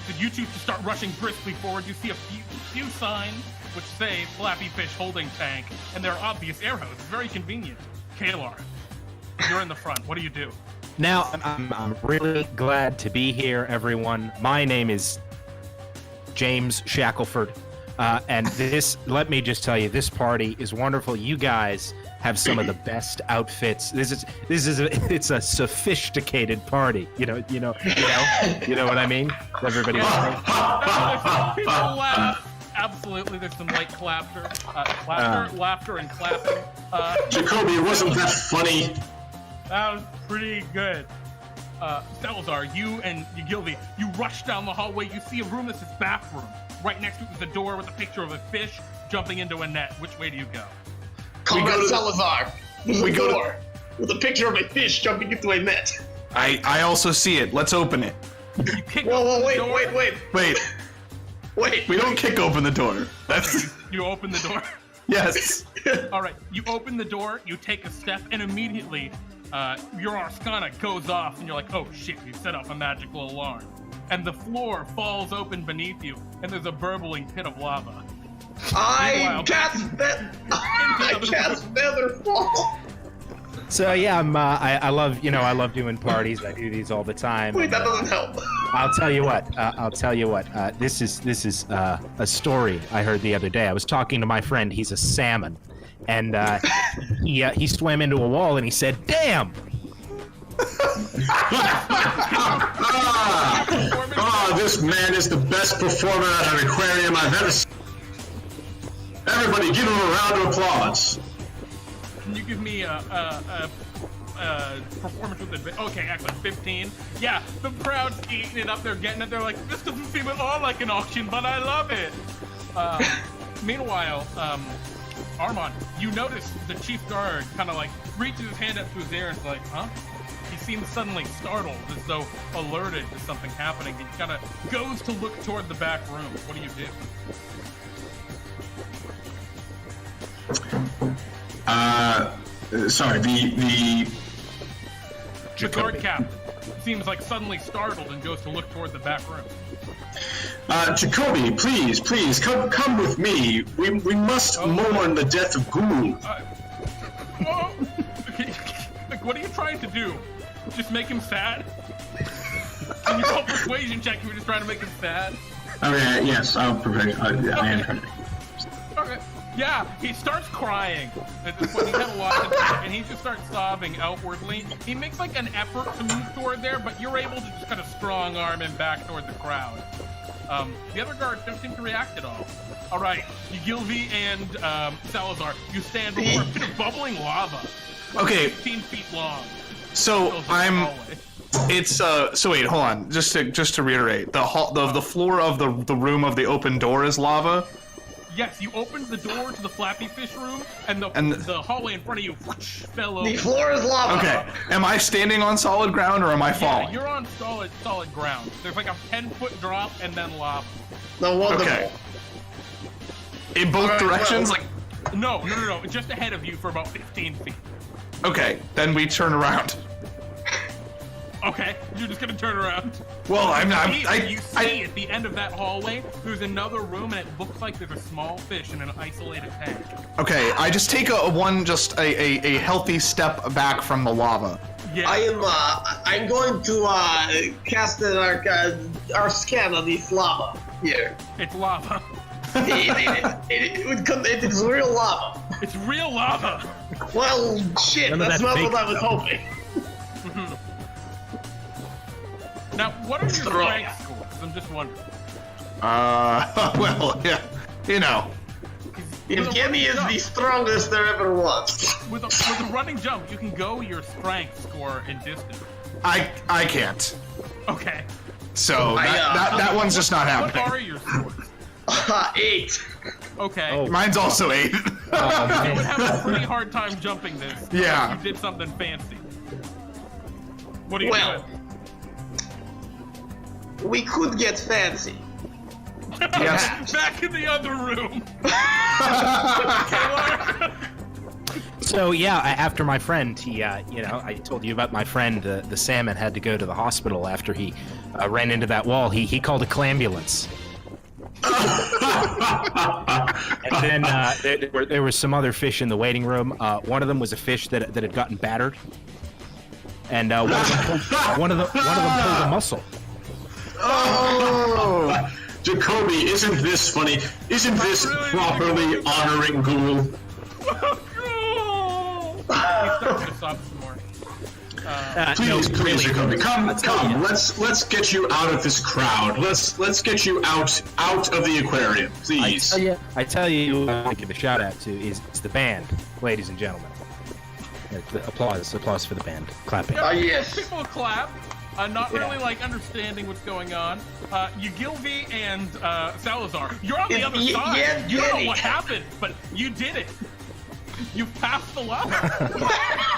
So you choose to start rushing briskly forward. You see a few signs which say Flappy Fish Holding Tank, and there are obvious arrows. It's very convenient. Kelar, you're in the front. What do you do? Now, I'm really glad to be here, everyone. My name is James Shackelford. And let me just tell you, this party is wonderful. You guys have some of the best outfits. It's a sophisticated party. You know what I mean? Everybody. People laugh absolutely. There's some light laughter, laughter, and clapping. Jacoby, wasn't that funny? That was pretty good. Salazar, you and Yevgeny, you rush down the hallway. You see a room that says bathroom. Right next to it is a door with a picture of a fish jumping into a net. Which way do you go? Comrade Salazar, there's a door with a picture of a fish jumping into a net. I also see it. Let's open it. You kick Whoa, wait. We don't kick open the door. That's You open the door. yes. All right, you open the door, you take a step, and immediately your Arcana goes off, and you're like, oh shit, we've set off a magical alarm. And the floor falls open beneath you, and there's a burbling pit of lava. I cast Featherfall. So yeah, I love doing parties. I do these all the time. Wait, that doesn't help. I'll tell you what. This is a story I heard the other day. I was talking to my friend. He's a salmon, and he swam into a wall and he said, "Damn." This man is the best performer at an aquarium I've ever seen. Everybody, give him a round of applause. Can you give me a performance with advantage? Okay, excellent. 15. Yeah, the crowd's eating it up. They're getting it. They're like, this doesn't seem at all like an auction, but I love it. Meanwhile, Armand, you notice the chief guard kind of like reaches his hand up to his ear and is like, huh? He seems suddenly startled, as though alerted to something happening. He kind of goes to look toward the back room. What do you do? Sorry, the guard captain seems like suddenly startled and goes to look toward the back room. Jacoby, please, come with me. We must mourn the death of Ghoul. Like, what are you trying to do? Just make him sad? Can you roll persuasion check if you're just trying to make him sad? Okay, yes, I'll prepare. I am trying to. Okay. Yeah, he starts crying at this point. He's had a lot to do, and he just starts sobbing outwardly. He makes like an effort to move toward there, but you're able to just kind of strong arm him back toward the crowd. The other guards don't seem to react at all. All right, Yevgeny and Salazar, you stand before a pit of bubbling lava. Okay. 15 feet long. So So wait, hold on. Just to reiterate, the floor of the room of the open door is lava. Yes, you opened the door to the Flappy Fish room, and the hallway in front of you whoosh, fell over. The floor is lava. Okay, am I standing on solid ground or am I falling? Yeah, you're on solid ground. There's like a 10-foot drop and then lava. No wonder. Okay. In both directions, like. No, just ahead of you for about 15 feet. Okay, then we turn around. Okay, you're just gonna turn around. Well, You see at the end of that hallway, there's another room, and it looks like there's a small fish in an isolated tank. Okay, I just take a healthy step back from the lava. Yeah. I'm going to cast our scan on this lava here. It's lava. It is real lava. It's real lava. Well, shit, that's not what I was hoping. Now, what are your strength scores? I'm just wondering. Well, yeah, you know. Yevgeny is the strongest there ever was. With a running jump, you can go your strength score in distance. I can't. Okay. So that one's just not happening. What are your scores? 8. Okay. Oh. Mine's also 8. You would have a pretty hard time jumping this. Yeah. If you did something fancy. What are you doing? We could get fancy. Yes. Back in the other room. So yeah, after my friend, he, I told you about my friend, the salmon had to go to the hospital after he ran into that wall. He called a clamambulance. And then there were some other fish in the waiting room. One of them was a fish that had gotten battered, and one of them pulled a mussel. Oh, Jacoby, isn't this funny? Isn't this properly honoring Ghoul? He's starting to sob some more. Please, Jacoby, come. Let's get you out of this crowd. Let's get you out of the aquarium, please. I tell you, I want to give a shout out to is the band, ladies and gentlemen. Applause for the band. Clapping. Yes. People clap. Not really like understanding what's going on. Yevgeny and Salazar, you're on the other side. You don't know what happened, but you did it. You passed the lava.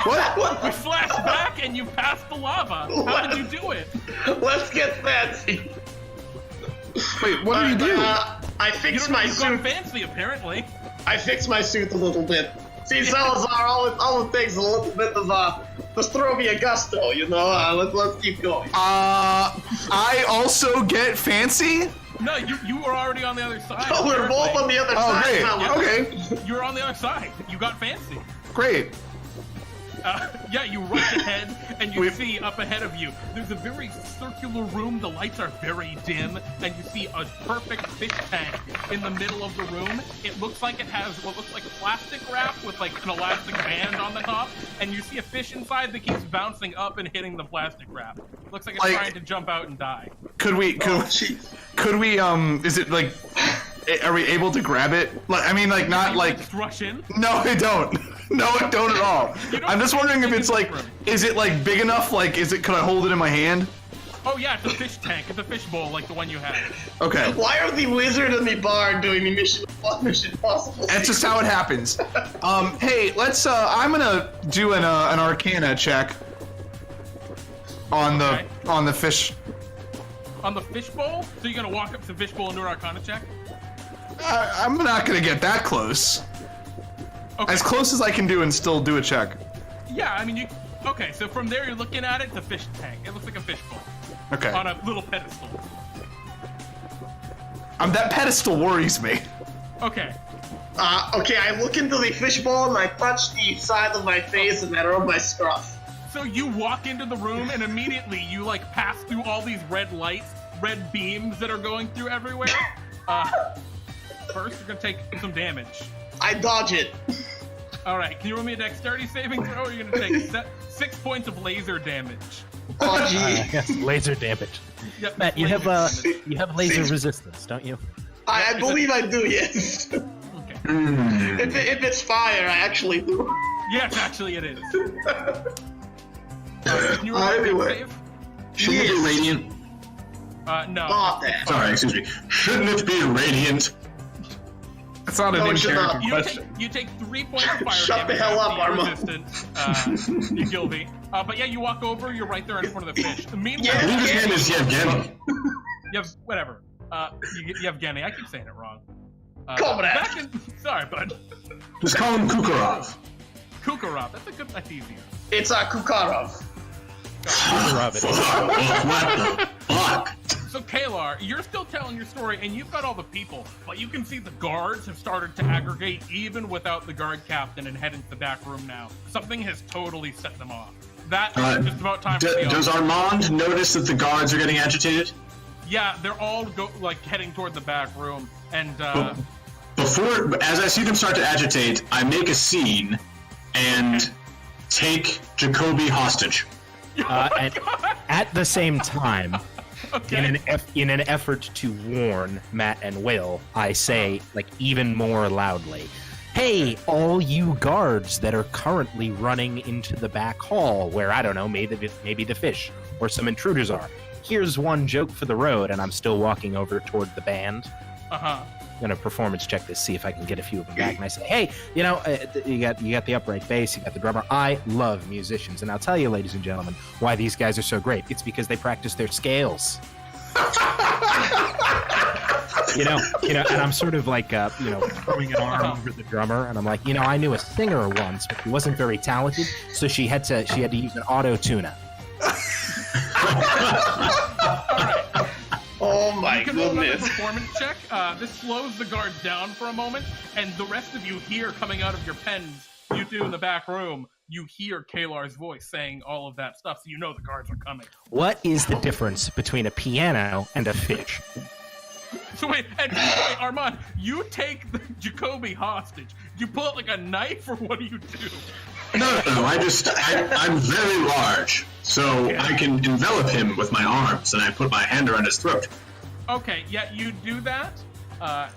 What? We flashed back and you passed the lava. How did you do it? Let's get fancy. Wait, what did you do? I fixed my You've suit. gone fancy, apparently. I fixed my suit a little bit. See, Salazar, all it takes is a little bit of Nostrovia gusto, you know? Let's keep going. I also get fancy? No, you were already on the other side. Oh, we're both on the other side. Great. Now. Okay. You were on the other side. You got fancy. Great. Yeah, you rush ahead, and you see up ahead of you, there's a very circular room. The lights are very dim, and you see a perfect fish tank in the middle of the room. It looks like it has what looks like plastic wrap with like an elastic band on the top, and you see a fish inside that keeps bouncing up and hitting the plastic wrap. Looks like it's trying to jump out and die. Could we, is it like, are we able to grab it? Like, I mean, like, not like... Just rush in? No, I don't. No, I don't at all. I'm just wondering if it's like, is it like big enough? Like, could I hold it in my hand? Oh yeah, it's a fish tank. It's a fish bowl like the one you had. Okay. Why are the wizard and the bard doing the mission impossible? That's just how it happens. Hey, let's, I'm gonna do an Arcana check on the fish. On the fish bowl? So you're gonna walk up to the fish bowl and do an Arcana check? I'm not gonna get that close. Okay. As close as I can do and still do a check. Yeah, I mean, you... Okay, so from there you're looking at it, it's a fish tank. It looks like a fish bowl. Okay. On a little pedestal. That pedestal worries me. Okay. Okay, I look into the fishbowl and I touch the side of my face and I rub my scruff. So you walk into the room and immediately you, like, pass through all these red lights, red beams that are going through everywhere. First, you're gonna take some damage. I dodge it. Alright, can you roll me a dexterity saving throw, or you're gonna take 6 points of laser damage? Oh, gee. Yes, laser damage. Yep, Matt, you have laser resistance, don't you? I believe I do, yes. Okay. If it's fire, I actually do. Yes, actually it is. Can you roll a Anyway. save? Shouldn't it be radiant? No. Oh, damn. Sorry, excuse me. Shouldn't it be radiant? That's not an in-character question. You take 3 points of fire Shut the damage hell up, after Armand. resistant, Yevgeny. But yeah, you walk over, you're right there in front of the fish. Meanwhile, I believe his name is Yevgeny. whatever. Yevgeny, I keep saying it wrong. Comrade. Sorry, bud. Just call him Kukarov. Kukarov, that's easier. It's a Kukarov. What the fuck? So Kelar, you're still telling your story, and you've got all the people, but you can see the guards have started to aggregate even without the guard captain and head into the back room now. Something has totally set them off. That's just about time for the Does Armand notice that the guards are getting agitated? Yeah, they're all heading toward the back room, and As I see them start to agitate, I make a scene and take Jacoby hostage. And at the same time, okay. in an effort to warn Matt and Will, I say, like, even more loudly, hey, all you guards that are currently running into the back hall where, I don't know, maybe the fish or some intruders are. Here's one joke for the road, and I'm still walking over toward the band. I'm gonna performance check this, see if I can get a few of them back. And I say, hey, you know, you got the upright bass, you got the drummer. I love musicians, and I'll tell you, ladies and gentlemen, why these guys are so great. It's because they practice their scales. you know, and I'm sort of like, throwing an arm over the drummer, and I'm like, I knew a singer once, but he wasn't very talented, so she had to use an auto-tuner. Oh my goodness. You can roll another goodness. performance check. This slows the guards down for a moment, and the rest of you hear coming out of your pens, you two in the back room, you hear Kelar's voice saying all of that stuff, so you know the guards are coming. What is the difference between a piano and a fish? So wait, Armand, you take the Jacoby hostage. You pull out like a knife, or what do you do? No. I'm very large, so I can envelop him with my arms, and I put my hand around his throat. Okay, yeah, you do that,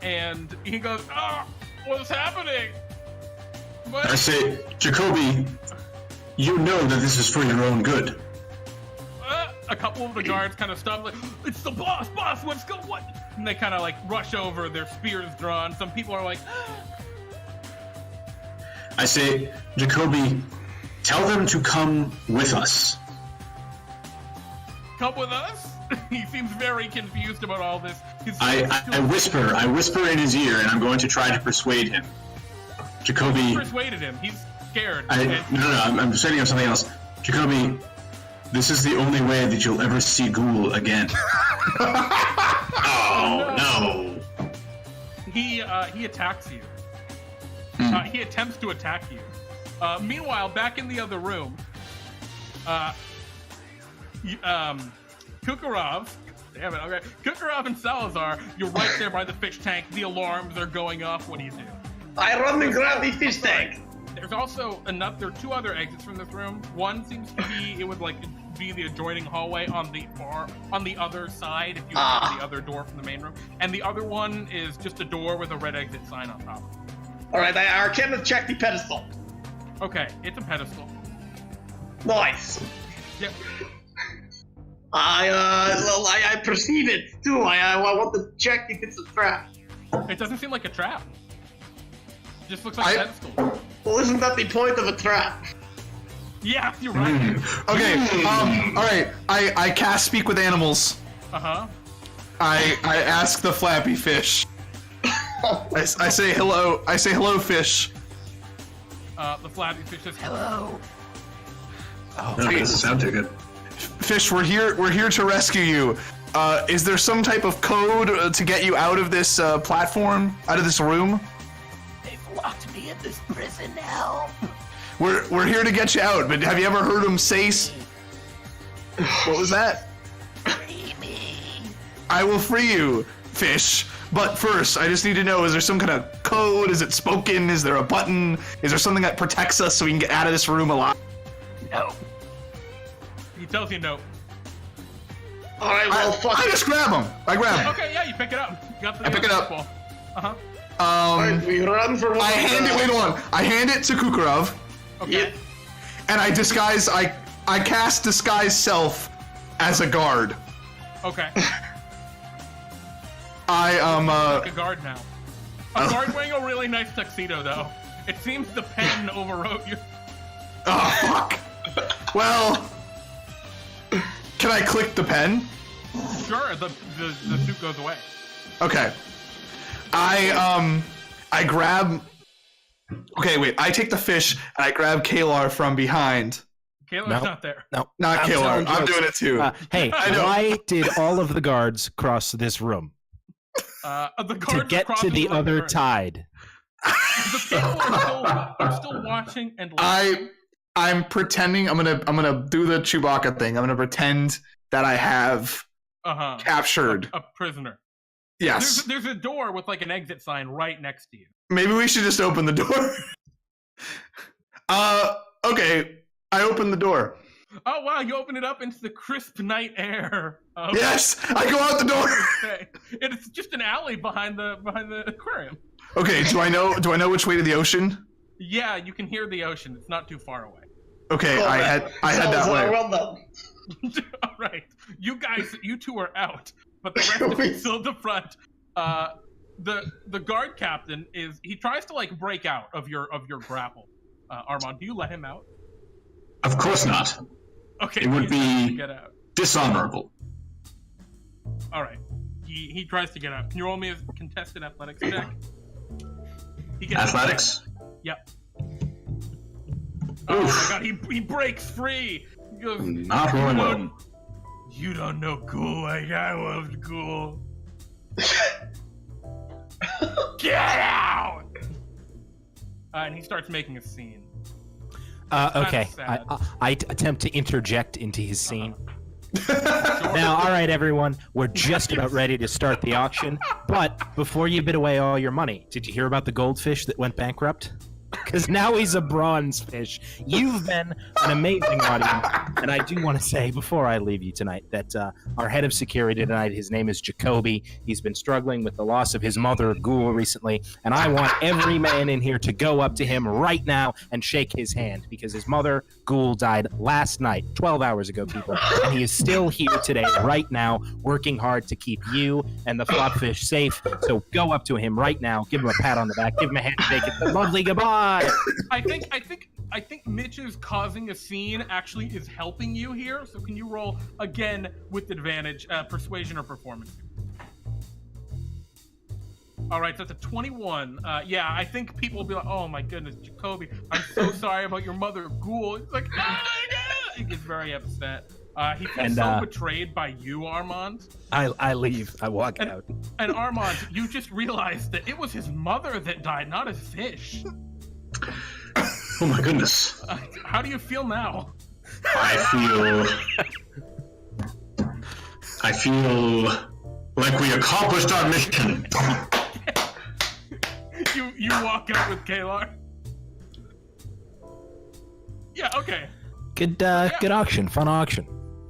and he goes, "Oh, what's happening?" What? I say, Jacoby, you know that this is for your own good. A couple of the guards kind of stop, like, "It's the boss, what's going on?" And they kind of like rush over, their spears drawn. Some people are like, I say, Jacoby, tell them to come with us. "Come with us?" He seems very confused about all this. I whisper in his ear, and I'm going to try to persuade him. Jacoby... You persuaded him. He's scared. No, I'm setting up something else. Jacoby, this is the only way that you'll ever see Ghoul again. Oh, no. He attacks you. He attempts to attack you. Meanwhile, back in the other room, Kukarov, damn it, okay. Kukarov and Salazar, you're right there by the fish tank. The alarms are going off. What do you do? I run and grab the fish tank. There's also there are two other exits from this room. One seems to be, it would like be the adjoining hallway on the other side, if you look at the other door from the main room. And the other one is just a door with a red exit sign on top. Alright, I Arcana check the pedestal. Okay, it's a pedestal. Nice. Yep. I proceeded too. I want to check if it's a trap. It doesn't seem like a trap. It just looks like a pedestal. Well, isn't that the point of a trap? Yeah, you're right. Okay, alright, I cast Speak with Animals. Uh-huh. I ask the flappy fish. I say hello, fish. The flappy fish says hello. Oh, that doesn't sound too good. Fish, we're here to rescue you. Is there some type of code to get you out of this platform, out of this room? They've locked me in this prison now. We're here to get you out, but have you ever heard him say? What was that? Free me. I will free you, fish. But first, I just need to know, is there some kind of code? Is it spoken? Is there a button? Is there something that protects us so we can get out of this room alive? No. He tells you no. Alright, well, fuck I it. just grab him. I grab him. Okay, yeah, you pick it up. I pick it up. Uh-huh. Alright, we run for one. I hand it. Wait on. I hand it to Kukarov. Okay. And I disguise. I cast disguise self as a guard. Okay. I Like a guard now. A guard wearing a really nice tuxedo, though. It seems the pen overwrote you. Oh fuck. Well, can I click the pen? Sure, the suit goes away. Okay. I grab. Okay, wait. I take the fish and I grab Kelar from behind. Kelar's not there. No, Not I'm Kelar. telling I'm jokes. doing it too. Hey, why did all of the guards cross this room? The To guards get to the other tide. The people are still watching and listening. I'm pretending. I'm gonna do the Chewbacca thing. I'm gonna pretend that I have captured a prisoner. Yes. There's a door with like an exit sign right next to you. Maybe we should just open the door. Okay. I open the door. Oh wow! You open it up into the crisp night air. Yes, I go out the door. Okay. It's just an alley behind the aquarium. Okay. Do I know which way to the ocean? Yeah, you can hear the ocean. It's not too far away. Okay, I head that way. Run them. All right, you two are out, but the rest of you still at the front. The guard captain he tries to like break out of your grapple. Armand, do you let him out? Of course not. Okay, It would be get out. dishonorable. All right, he tries to get out. Can you roll me a contested athletics check? He gets Athletics? Yep. Oh my god, he breaks free. He goes, Not rolling well. You don't know Ghoul like I loved Ghoul. Get out! And he starts making a scene. Okay, sad. I attempt to interject into his scene. Now, all right, everyone, we're just about ready to start the auction. But before you bid away all your money, did you hear about the goldfish that went bankrupt? because now he's a bronze fish. You've been an amazing audience, and I do want to say before I leave you tonight that our head of security tonight, his name is Jacoby. He's been struggling with the loss of his mother, Ghoul, recently, and I want every man in here to go up to him right now and shake his hand, because his mother, Ghoul, died last night, 12 hours ago, people, and he is still here today, right now, working hard to keep you and the flopfish safe. So go up to him right now, give him a pat on the back, give him a handshake. It's a lovely goodbye. I think Mitch's causing a scene actually is helping you here. So can you roll again with advantage, persuasion or performance? All right, so that's a 21. Yeah, I think people will be like, "Oh my goodness, Jacoby, I'm so sorry about your mother, Ghoul." It's like, he gets very upset. He feels so betrayed by you, Armand. I leave. I walk out. And Armand, you just realized that it was his mother that died, not his fish. Oh my goodness. How do you feel now? I feel like we accomplished our mission. You walk out with Kelar. Yeah, okay. Good auction, fun auction.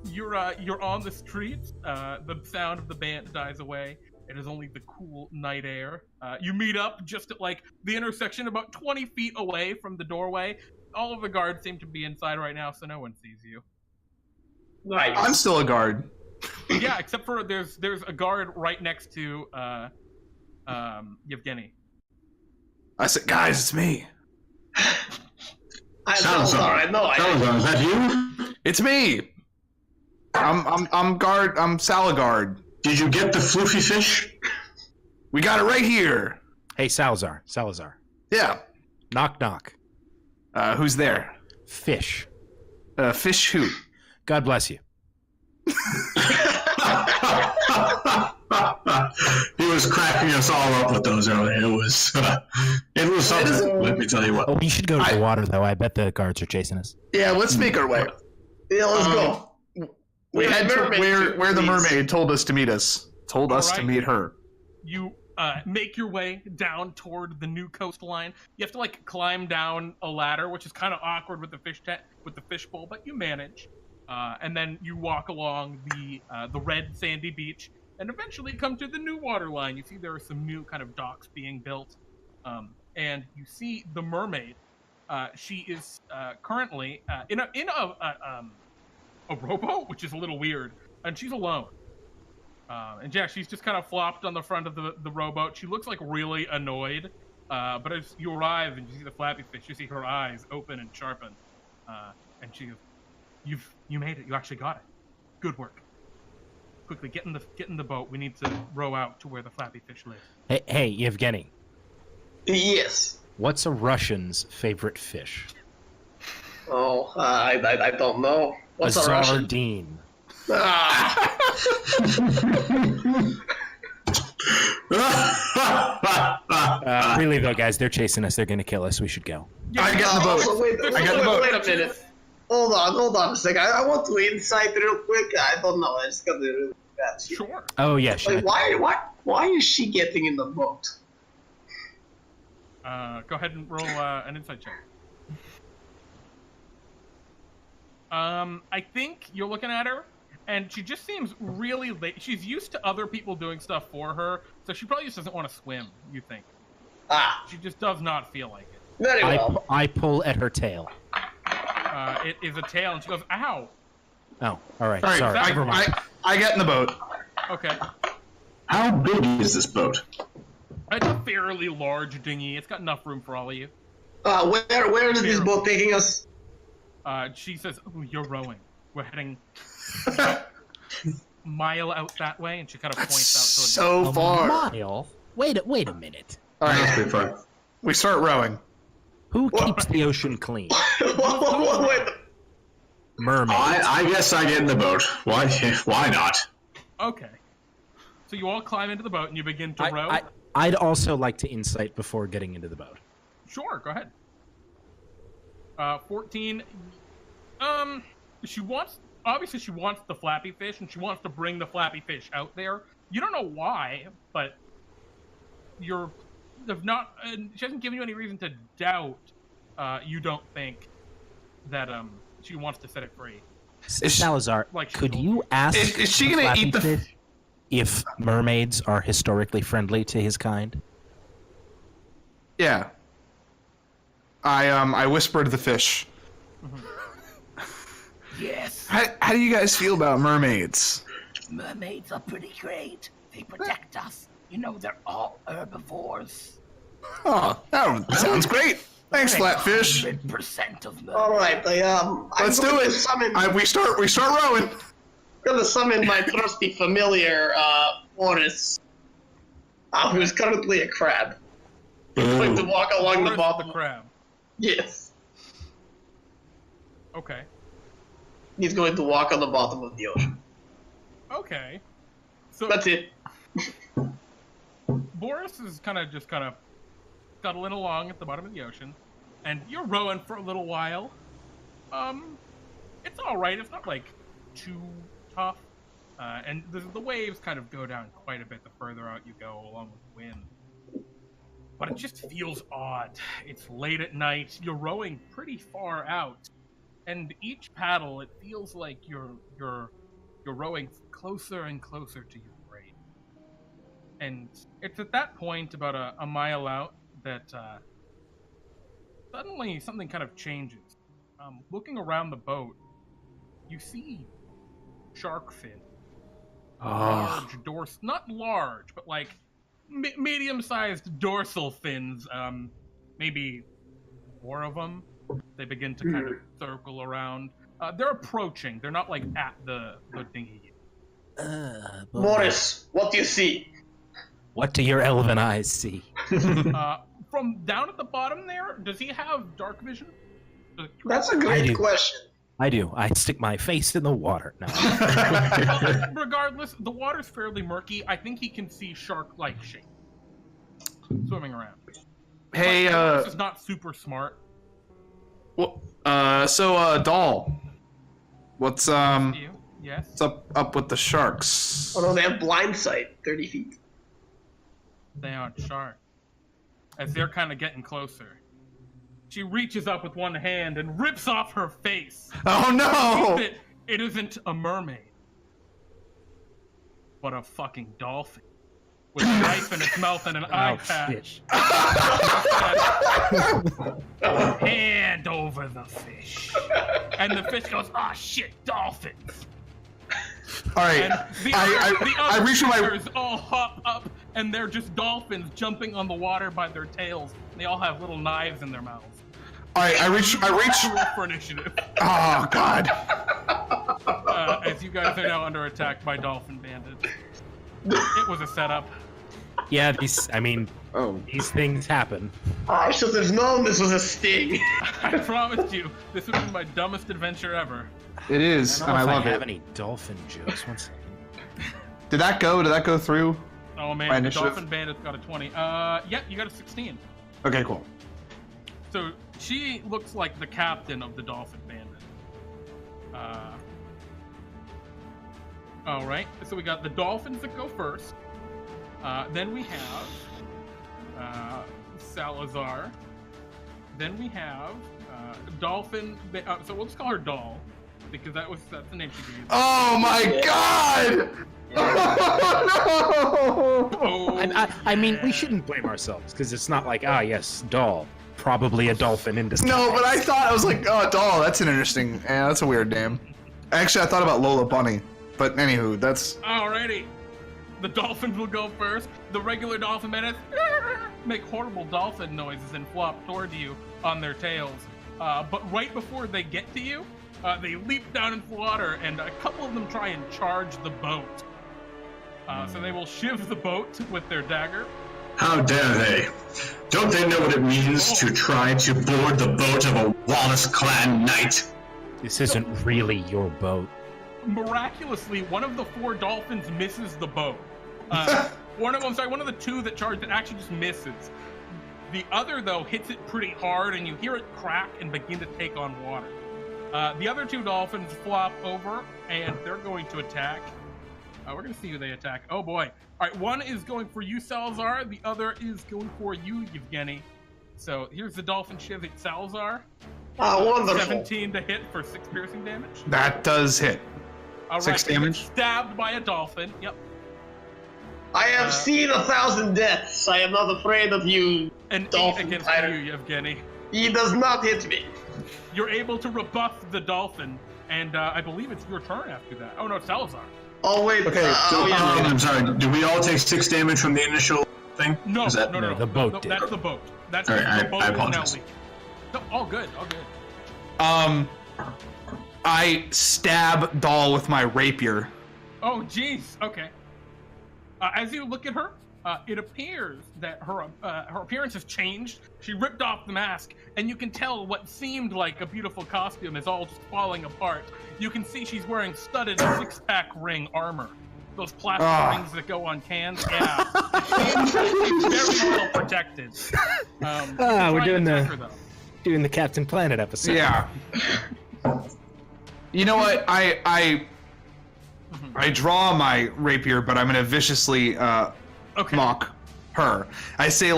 You're on the streets. The sound of the band dies away. It is only the cool night air. You meet up just at like the intersection, about 20 feet away from the doorway. All of the guards seem to be inside right now, so no one sees you. Nice. I'm still a guard. Yeah, except for there's a guard right next to Yevgeny. I said, guys, it's me. Salazar, is that you? It's me. I'm guard. I'm Salagard. Did you get the floofy fish? We got it right here. Hey, Salazar. Yeah. Knock, knock. Who's there? Fish. Fish who? God bless you. He was cracking us all up with those earlier. It was something. Let me tell you what. Oh, we should go to the water, though. I bet the guards are chasing us. Yeah, let's make our way. Yeah, let's go. We head to where the mermaid told us to meet us. Told us to meet her. You make your way down toward the new coastline. You have to like climb down a ladder, which is kind of awkward with the fishbowl, but you manage. And then you walk along the red sandy beach, and eventually come to the new waterline. You see there are some new kind of docks being built, and you see the mermaid. She is currently in a rowboat, which is a little weird, and she's alone. And yeah, she's just kind of flopped on the front of the rowboat. She looks like really annoyed, but as you arrive and you see the flappy fish, you see her eyes open and sharpen, and she goes, "You made it. You actually got it. Good work. Quickly, get in the boat. We need to row out to where the flappy fish live." Hey, Yevgeny. Yes. What's a Russian's favorite fish? Oh, I don't know. What's a Russian? Sardine. Really though, guys, they're chasing us. They're gonna kill us. We should go. Yeah, I got in the boat. Wait a minute. Hold on a second. I want to insight real quick. I don't know. I just got the really bad. Sure. Oh yeah, sure. Like, why is she getting in the boat? Go ahead and roll an insight check. I think you're looking at her, and she just seems really late. She's used to other people doing stuff for her, so she probably just doesn't want to swim, you think. She just does not feel like it. Very well. I pull at her tail. It is a tail, and she goes, "Ow!" Oh, all right. All right, Sorry. Never mind. I get in the boat. Okay. How big is this boat? It's a fairly large dinghy. It's got enough room for all of you. Where is this boat taking us? She says, "Oh, you're rowing. We're heading mile out that way," and she kind of points out towards So far. Mile? Wait a minute. All That's right, pretty fun. we start rowing. Who keeps the ocean clean? Wait. Mermaids. I guess I get in the boat. Why not? Okay. So you all climb into the boat and you begin to row? I'd also like to insight before getting into the boat. Sure, go ahead. 14. She wants the flappy fish, and she wants to bring the flappy fish out there. You don't know why, but she hasn't given you any reason to doubt you don't think that she wants to set it free. Salazar, like could you ask is she gonna Flappy eat the Fish if mermaids are historically friendly to his kind? Yeah. I whispered to the fish. Yes. How do you guys feel about mermaids? Mermaids are pretty great. They protect us. You know, they're all herbivores. Oh, that sounds great. Thanks, Flatfish. 100% of mermaids. All right, Let's do it. We start rowing. I'm gonna summon my trusty familiar, Wallace, who is currently a crab. He's going to walk along the Where's bottom. the crab. Yes. Okay. He's going to walk on the bottom of the ocean. Okay. So That's it. Boris is kind of scuttling along at the bottom of the ocean, and you're rowing for a little while. It's all right. It's not like too tough, and the waves kind of go down quite a bit the further out you go, along with the wind. But it just feels odd. It's late at night. You're rowing pretty far out, and each paddle, it feels like you're rowing closer and closer to your grave. And it's at that point, about a mile out, that suddenly something kind of changes. Looking around the boat, you see shark fin. Large not large, but like medium-sized dorsal fins. Maybe 4 of them. They begin to kind of circle around. They're approaching. They're not like at the dinghy. Morris, what do you see? What do your elven eyes see? From down at the bottom there, does he have dark vision? That's a great question. I do. I stick my face in the water. No. Well, regardless, the water's fairly murky. I think he can see shark-like shape swimming around. Hey, this is not super smart. Well, Doll. What's Yes. What's up with the sharks? Oh no, they have blind sight, 30 feet. They aren't sharks. As they're kind of getting closer, she reaches up with one hand and rips off her face. Oh no! It isn't a mermaid, but a fucking dolphin with a knife in its mouth and an eye patch. Hand over the fish, and the fish goes, "Ah, shit, dolphins!" All right, And the I other reach for my. creatures all hop up, and they're just dolphins jumping on the water by their tails. They all have little knives in their mouths. All right, I reach. For initiative. Oh god! As you guys are now under attack by dolphin bandits. It was a setup. Yeah, these things happen. I should have known this was a sting. I promised you, this would be my dumbest adventure ever. It is, I don't know and if I love have it. any dolphin jokes. One second. Did that go through? Oh My man, the initiative? dolphin bandit's got a 20. Yeah, you got a 16. Okay, cool. So she looks like the captain of the dolphin bandit. All right, so we got the dolphins that go first. Then we have Salazar. Then we have dolphin. So we'll just call her Doll, because that's the name she gave. Oh my god! Oh no! Oh, I mean, we shouldn't blame ourselves because it's not like, yes, doll, probably a dolphin in disguise. No, but I was like, oh, Doll. That's an interesting. Yeah, that's a weird name. Actually, I thought about Lola Bunny, but anywho, that's. Alrighty. The dolphins will go first. The regular dolphin bandits make horrible dolphin noises and flop toward you on their tails. But right before they get to you, they leap down into the water, and a couple of them try and charge the boat. So they will shiv the boat with their dagger. How dare they? Don't they know what it means to try to board the boat of a Wallace clan knight? This isn't really your boat. Miraculously, one of the 4 dolphins misses the boat. One of the 2 that charged it actually just misses. The other, though, hits it pretty hard, and you hear it crack and begin to take on water. The other 2 dolphins flop over, and they're going to attack. We're going to see who they attack. Oh, boy. All right, one is going for you, Salazar. The other is going for you, Yevgeny. So here's the dolphin shiv at Salazar. Wonderful. 17 to hit for 6 piercing damage. That does hit. All right, 6 damage. Stabbed by a dolphin. Yep. I have seen 1,000 deaths. I am not afraid of you, An 8 dolphin against fighter. you, Yevgeny. He does not hit me. You're able to rebuff the dolphin, and I believe it's your turn after that. Oh no, it's Salazar. Oh wait. Okay, I'm sorry. Do we all take 6 damage from the initial thing? No, Is that- no. the boat No, did. that's the boat. That's All right, the boat I is now apologize. leaking. No, all good, all good. I stab Doll with my rapier. Oh, jeez. Okay. As you look at her, it appears that her appearance has changed. She ripped off the mask, and you can tell what seemed like a beautiful costume is all just falling apart. You can see she's wearing studded 6-pack ring armor. Those plastic rings that go on cans. Yeah. She's very well protected. We're doing the Captain Planet episode. Yeah. You know what? I draw my rapier, but I'm gonna viciously mock her. I say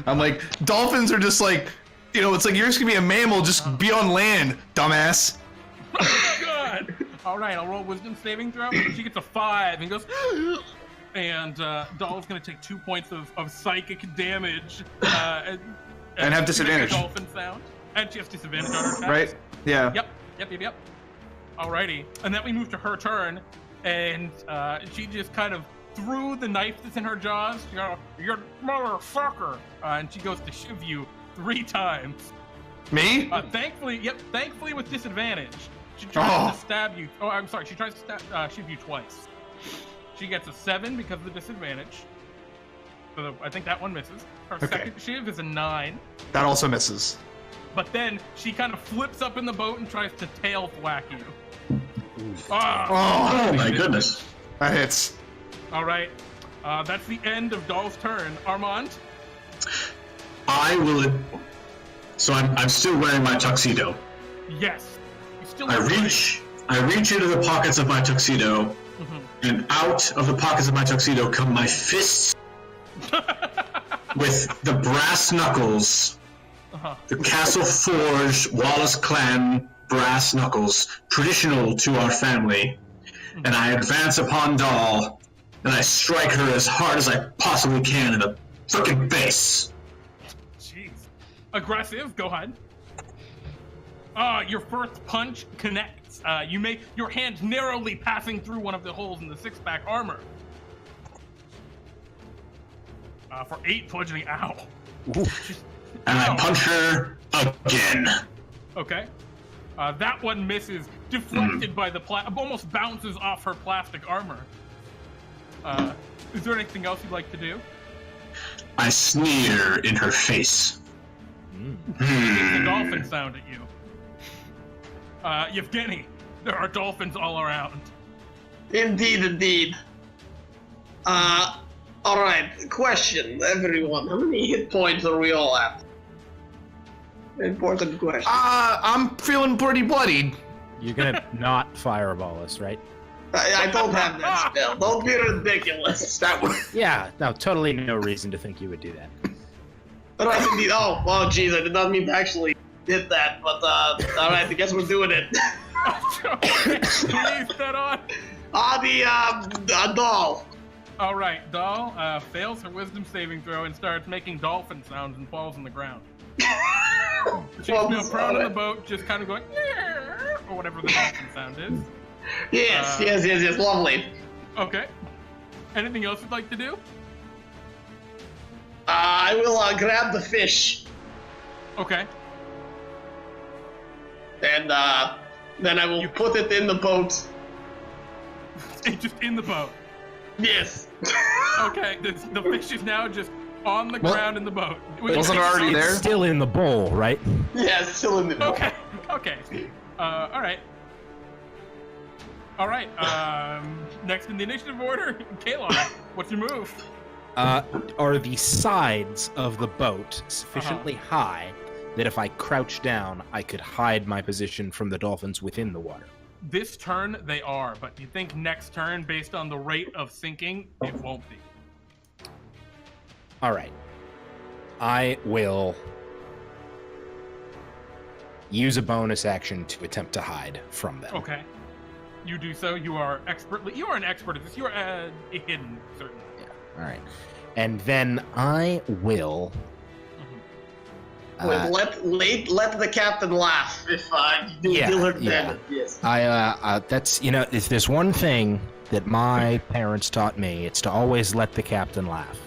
I'm like, dolphins are just like, it's like you're just gonna be a mammal, just be on land, dumbass. Good. All right, I'll roll wisdom saving throw. She gets a 5 and goes, and Doll's gonna take 2 points of psychic damage. And have disadvantage. Make a dolphin sound. And she has disadvantage on her attacks. Right? Yeah. Yep. Alrighty, and then we move to her turn, and she just kind of threw the knife that's in her jaws. She goes, "You motherfucker!" And she goes to shiv you 3 times. Me? Thankfully with disadvantage. She tries to stab you. Oh, I'm sorry. She tries to shiv you twice. She gets a 7 because of the disadvantage. So I think that one misses. Her second shiv is a 9. That also misses. But then she kind of flips up in the boat and tries to tail thwack you. Oh my goodness. That hits. All right. That's the end of Doll's turn. Armand? I will. So I'm still wearing my tuxedo. Yes. You still I reach into the pockets of my tuxedo, and out of the pockets of my tuxedo come my fists with the brass knuckles, the Castle Forge Wallace clan brass knuckles, traditional to our family, and I advance upon Doll, and I strike her as hard as I possibly can in the frickin' face. Jeez. Aggressive. Go ahead. Your first punch connects. You make your hand narrowly passing through one of the holes in the 6-pack armor. For 8 bludgeoning. Ow. And I punch her again. Okay. That one misses, deflected by the almost bounces off her plastic armor. Is there anything else you'd like to do? I sneer in her face. The dolphin sound at you. Yevgeny, there are dolphins all around. Indeed. Alright, question, everyone. How many hit points are we all at? Important question. I'm feeling pretty bloodied. You're gonna not fireball us, right? I don't have that spell. Don't be ridiculous. That would. Yeah, no, totally no reason to think you would do that. Right, indeed. Oh, jeez, I did not mean to actually hit that, but alright, I guess we're doing it. Please set on. The Doll. All right, Doll fails her wisdom saving throw and starts making dolphin sounds and falls on the ground. She's now prone in the boat, just kind of going, or whatever the dolphin sound is. Yes, lovely. Okay. Anything else you'd like to do? I will grab the fish, Okay. and then I will put it in the boat. It's just in the boat. Yes. Okay, the fish is now just on the ground in the boat. Wasn't it already It's there? still in the bowl, right? Yeah, it's still in the boat. Okay. All right. Next in the initiative order, Kelar, what's your move? Are the sides of the boat sufficiently high that if I crouch down, I could hide my position from the dolphins within the water? This turn, they are, but you think next turn, based on the rate of sinking, it won't be. All right. I will use a bonus action to attempt to hide from them. Okay. You do so. You are an expert at this. You are hidden, certainly. Yeah. All right. And then I will. Let the captain laugh if you deal her damage. Yes. That's if there's one thing that my parents taught me, it's to always let the captain laugh.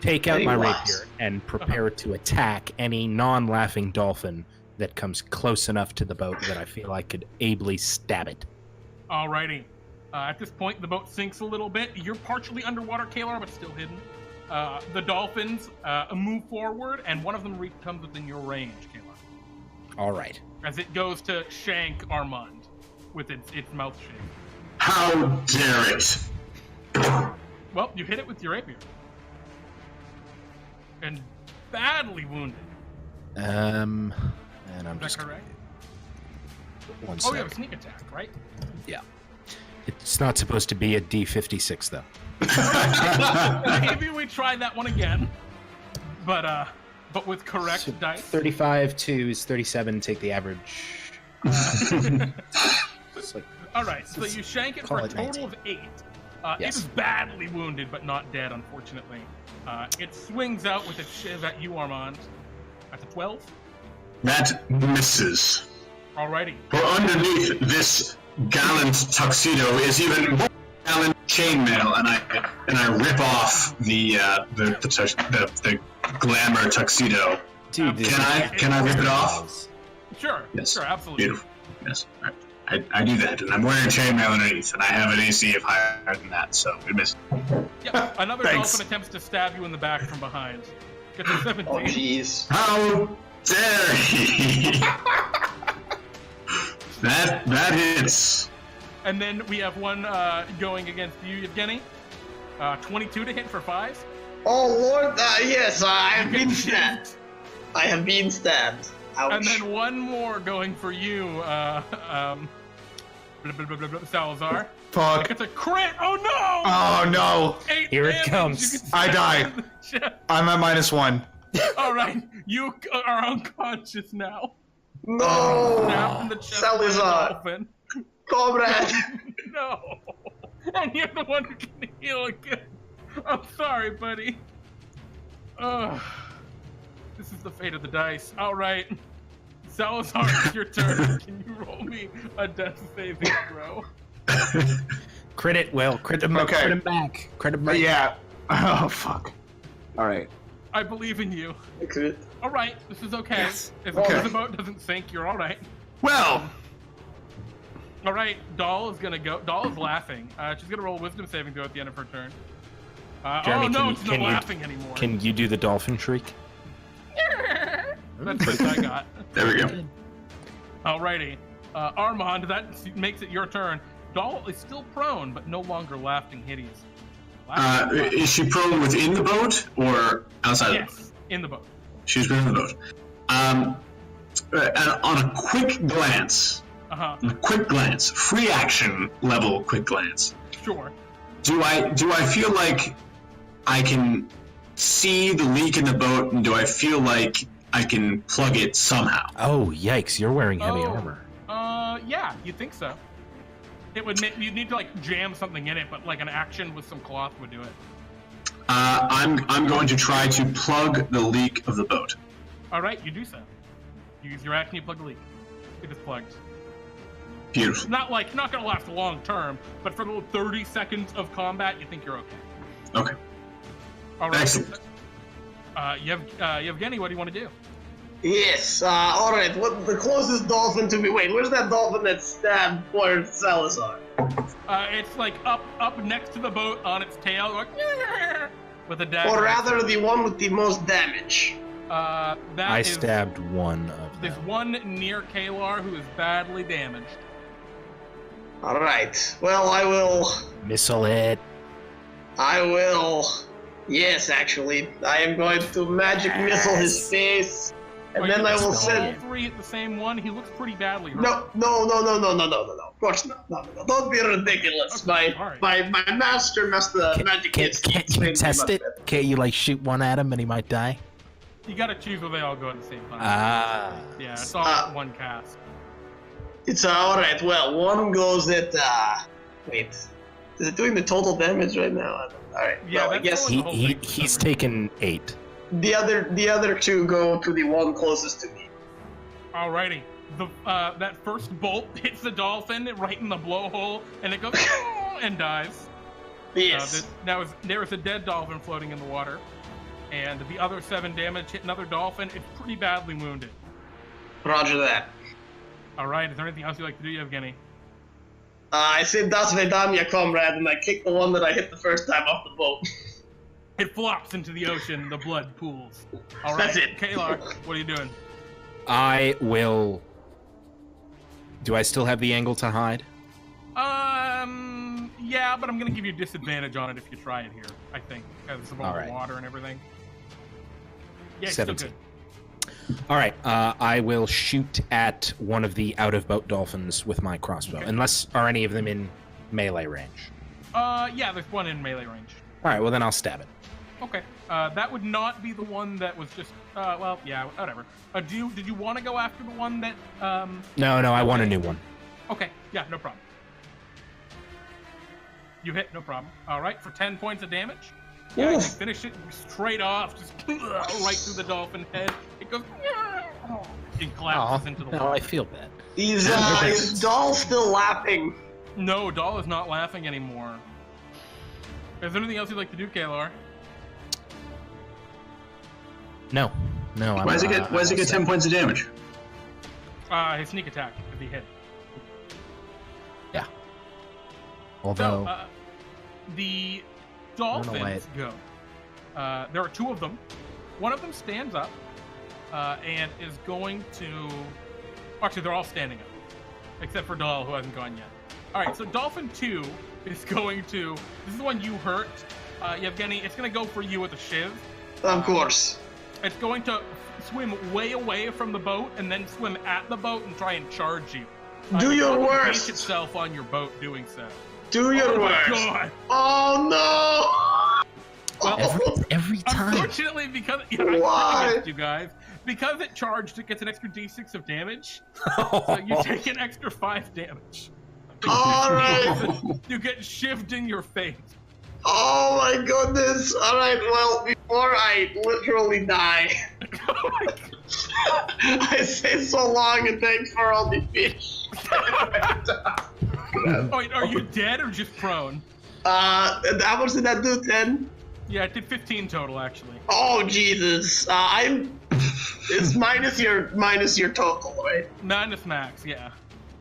Take out my rapier and prepare to attack any non-laughing dolphin that comes close enough to the boat that I feel I could ably stab it. Alrighty. At this point, the boat sinks a little bit. You're partially underwater, Kelar, but still hidden. The dolphins move forward, and one of them comes within your range, Kelar. All right. As it goes to shank Armand with its mouth shape. How dare it! Well, you hit it with your rapier. And badly wounded. And I'm Is that correct? One Oh, sec. you have a sneak attack, right? Yeah. It's not supposed to be a D56 though. Maybe we try that one again. But with correct So dice. 35 to 37. Take the average. It's like, All right, so you shank it for Call a it total 19. of 8. Yes. It is badly wounded, but not dead, unfortunately. It swings out with a shiv at you, Armand. That's a 12. That misses. Alrighty. For underneath this gallant tuxedo is even more gallant chainmail, and I rip off the glamour tuxedo. dude, Can I rip it off? Sure. Yes. Sure, absolutely. Beautiful. Yes. I do that, and I'm wearing chainmail underneath, and I have an AC of higher than that, so it missed. Yep. Another Thanks. dolphin attempts to stab you in the back from behind. Gets a 17. Oh, jeez. How dare he? That hits. And then we have one going against you, Yevgeny. 22 to hit for 5. Oh, Lord, yes, I have been stabbed. I have been stabbed. Ouch. And then one more going for you, Salazar. Fuck. It's a crit! Oh no! Oh no! 8 Here it damage. comes. You can I stab die. in the chest. I'm at -1. Alright, you are unconscious now. No! Now in the chest by the Salazar. dolphin. Comrade! No! And you're the one who can heal again. I'm sorry, buddy. Ugh. This is the fate of the dice. Alright. Salazar, it's your turn. Can you roll me a death saving throw? crit him. Crit him back. Crit him back. Yeah. Oh fuck. All right. I believe in you. Good. Alright, this is okay. Yes. As long Okay. as the boat doesn't sink, you're alright. Well. Alright, Doll is gonna go. Doll is laughing. She's gonna roll a wisdom saving throw at the end of her turn. Jeremy, oh no, can you- it's not can you- laughing anymore. Can you do the dolphin shriek? That's what I got. There we go. Alrighty. Armand, that makes it your turn. Doll is still prone, but no longer laughing hideous. Is she prone within the boat or outside the boat? Yes, in the boat. She's been in the boat. And on a quick glance, free action level quick glance. Sure. Do I feel like I can see the leak in the boat, and do I feel like I can plug it somehow? Oh, yikes! You're wearing heavy armor. Yeah, you'd think so. It would. You'd need to like jam something in it, but like an action with some cloth would do it. I'm going to try to plug the leak of the boat. All right, you do so. You use your action, you plug the leak. It is plugged. Beautiful. Not gonna last long term, but for the little 30 seconds of combat, you think you're okay. Okay. All right. Excellent. Yevgeny, what do you want to do? Yes, alright, what the closest dolphin to me? Wait, where's that dolphin that stabbed poor Salazar? It's like up next to the boat on its tail, like with a dagger. Or rather, the one with the most damage. I stabbed one of There's them. one near Kelar who is badly damaged. Alright, well, I will... Missile it. Yes, actually. I am going to magic missile his face, and then I will All send... three at the same one. He looks pretty badly hurt. No. Of course not. No. Don't be ridiculous. My master magic kids. Can't you test it? Can't you like shoot one at him and he might die? You gotta choose where they all go at the same time. Yeah, it's all one cast. It's alright. Well, one goes at wait. Is it doing the total damage right now? Alright. Yeah, well, I guess he's taken 8. The other 2 go to the one closest to me. Alrighty. That first bolt hits the dolphin right in the blowhole, and it goes and dies. Yes. There is a dead dolphin floating in the water, and the other 7 damage hit another dolphin. It's pretty badly wounded. Roger that. Alright, is there anything else you'd like to do, Yevgeny? I said Das Vedamya, comrade, and I kicked the one that I hit the first time off the boat. It flops into the ocean, the blood pools. Alright, That's it. Kelar, what are you doing? I will... Do I still have the angle to hide? Yeah, but I'm gonna give you disadvantage on it if you try it here, I think, because of all the water and everything. Yeah, 17. Still good. Alright, I will shoot at one of the out-of-boat dolphins with my crossbow. Okay. Unless, are any of them in melee range? Yeah, there's one in melee range. Alright, well then I'll stab it. Okay, that would not be the one that was just, well, yeah, whatever. Did you want to go after the one that, No, I want a new one. Okay, yeah, no problem. You hit, no problem. Alright, for 10 points of damage. Yeah, you finish it straight off, just right through the dolphin head. It goes, it collapses into the water. No, I feel bad. Is Doll still laughing? No, Doll is not laughing anymore. Is there anything else you'd like to do, Kelar? No. Why does he get 10 points of damage? His sneak attack, if he hit. Yeah. Although... So, the dolphins go. There are 2 of them. One of them stands up and is going to... Actually, they're all standing up. Except for Doll, who hasn't gone yet. Alright, so Dolphin 2 is going to... This is the one you hurt. Yevgeny, it's going to go for you with a shiv. Of course. It's going to swim way away from the boat and then swim at the boat and try and charge you. Do your Base worst. itself on your boat doing so. Do your worst. God. Oh no! Well, every time. Unfortunately, because Why? you guys, because it charged, it gets an extra d6 of damage. So you take an extra 5 damage. All right. You get shivved in your face. Oh my goodness! All right. Well, before I literally die, I say so long and thanks for all the fish. Wait, are you dead or just prone? How much did that do? 10? Yeah, it did 15 total actually. Oh Jesus! It's minus your total, right? Minus max, yeah.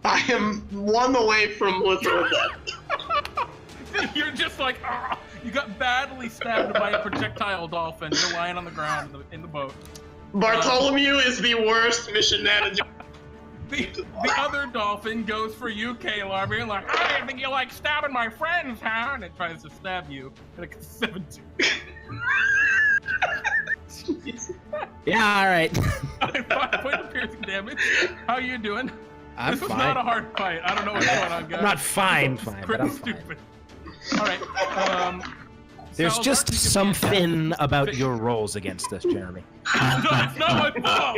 I am 1 away from literal death. You're just like, you got badly stabbed by a projectile dolphin. You're lying on the ground in the boat. Bartholomew is the worst mission manager. The other dolphin goes for you, Kelar, being like, I think you like stabbing my friends, huh? And it tries to stab you. And it gets 17. Yeah, alright. 5 points of piercing damage. How you doing? I'm this was fine. not a hard fight. I don't know what's going on, guys. I'm not fine, This is but pretty I'm fine. stupid. Alright, There's Salazar, just give me a something death. about your rolls against us, Jeremy. No, it's not my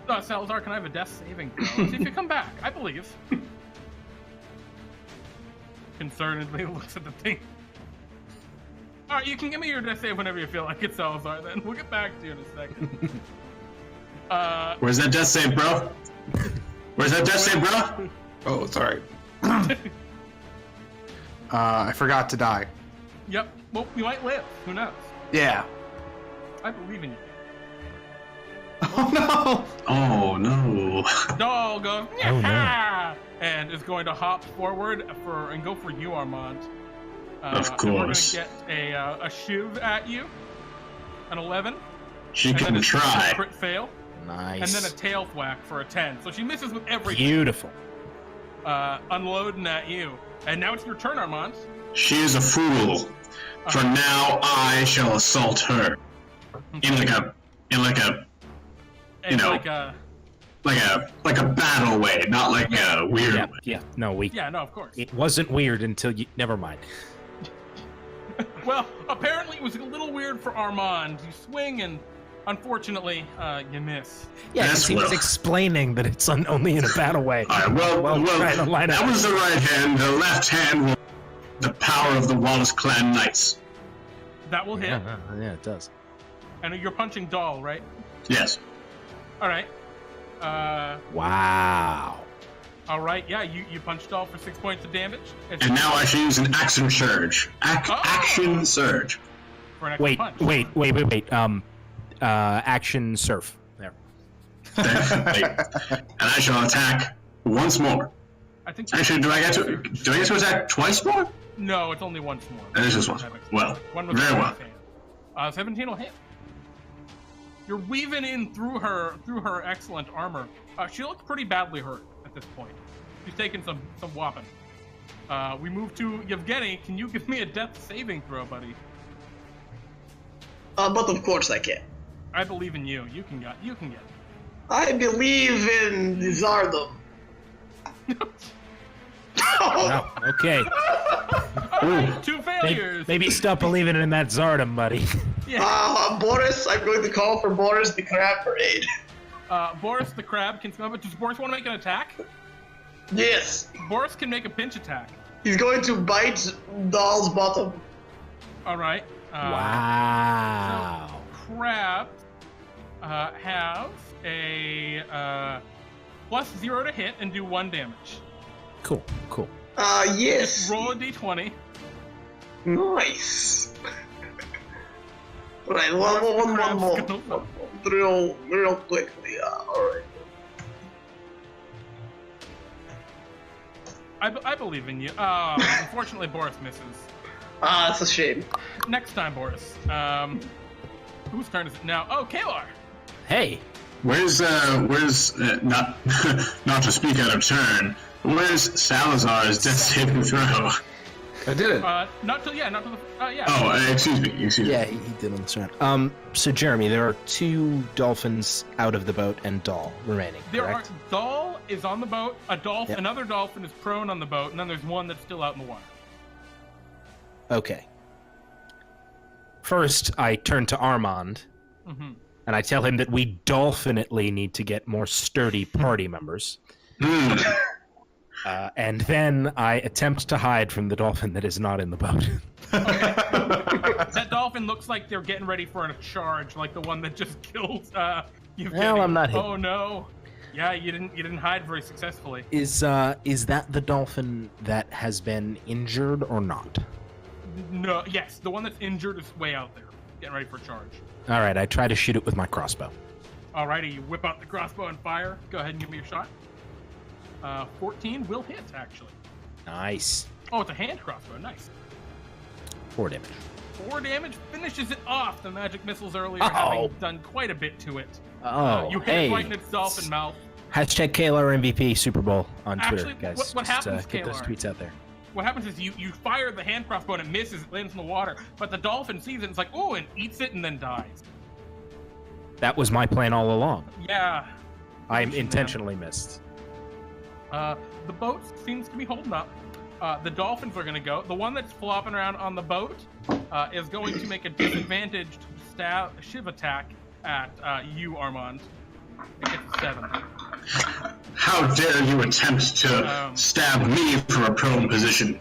fault! Salazar, can I have a death saving throw? See if you come back. I believe. Concernedly looks at the thing. Alright, you can give me your death save whenever you feel like it, Salazar, then. We'll get back to you in a second. Where's that death save, bro? Where's that death save, bro? Oh, sorry. I forgot to die. Yep. Well, you might live. Who knows? Yeah. I believe in you. Oh no! Oh no. Doll goes, Oh, no. and is going to hop forward and go for you, Armand. Of And we're going course. to get a shiv at you. An 11. She And then can a try. crit fail. Nice. And then a tail thwack for a 10. So she misses with everything. Beautiful. Unloading at you. And now it's your turn, Armand. She is a fool. For now, I shall assault her. In like a, And know. like a like a battle way, not like a weird way. Yeah, no, Yeah, no, of course. It wasn't weird until you. Never mind. Well, apparently it was a little weird for Armand. You swing and, unfortunately, you miss. Yeah, Yes, he was well. explaining that it's only in a battle way. All right, well, trying to line that up. was the right hand. The left hand was the power of the Wallace clan knights. That will hit. Yeah, it does. And you're punching Doll, right? Yes. All right. Wow. All right. Yeah, you punch Doll for 6 points of damage. And now I should use an action surge. Action surge. For an extra punch. Wait. Action surf. There. And I shall attack once more. I think. Actually, do I get to attack twice more? No, it's only once more. It's just once. Well, One with very the well. hand. 17 will hit. You're weaving in through her excellent armor. She looks pretty badly hurt at this point. She's taking some whopping. We move to Yevgeny. Can you give me a death saving throw, buddy? But of course I can. I believe in you. You can get it. I believe in the Zardom. No, okay. All right, 2 failures. Maybe stop believing in that Zardom, buddy. Yeah. Boris, I'm going to call for Boris the Crab for aid. Boris the crab can come up. Does Boris want to make an attack? Yes. Boris can make a pinch attack. He's going to bite Doll's bottom. All right. Wow. So crab have a +0 to hit and do 1 damage. Cool. Yes. Roll a d20. Nice. Right, one more. Real quickly. Alright. I believe in you. Unfortunately, Boris misses. It's a shame. Next time, Boris. Whose turn is it now? Oh, Kelar. Hey. Where's not to speak out of turn. Where's Salazar's death saving throw? I did it. Not till the yeah. Oh, excuse me. Yeah, he did on this round. So Jeremy, there are 2 dolphins out of the boat and Doll remaining. Correct? Doll is on the boat. Yep. Another dolphin is prone on the boat, and then there's one that's still out in the water. Okay. First, I turn to Armand, and I tell him that we dolphinately need to get more sturdy party members. And then I attempt to hide from the dolphin that is not in the boat. Okay. That dolphin looks like they're getting ready for a charge, like the one that just killed Yevgeny. Well, I'm not hidden. Oh no. Yeah, you didn't hide very successfully. Is that the dolphin that has been injured or not? No, yes, the one that's injured is way out there, getting ready for a charge. All right, I try to shoot it with my crossbow. Alrighty, you whip out the crossbow and fire. Go ahead and give me your shot. 14 will hit, actually. Nice. Oh, it's a hand crossbow. Nice. 4 damage. 4 damage finishes it off. The magic missiles earlier having done quite a bit to it. You hit it right in its dolphin mouth. Hashtag Kelar MVP Super Bowl on Twitter, Actually, guys. what happens, get those Kelar? tweets out there. What happens is you fire the hand crossbow and it misses, it lands in the water, but the dolphin sees it and it's like, oh, and eats it and then dies. That was my plan all along. Yeah. I intentionally missed. The boat seems to be holding up. The dolphins are going to go. The one that's flopping around on the boat is going to make a disadvantaged shiv attack at you, Armand. It gets a 7. How dare you attempt to stab me from a prone position?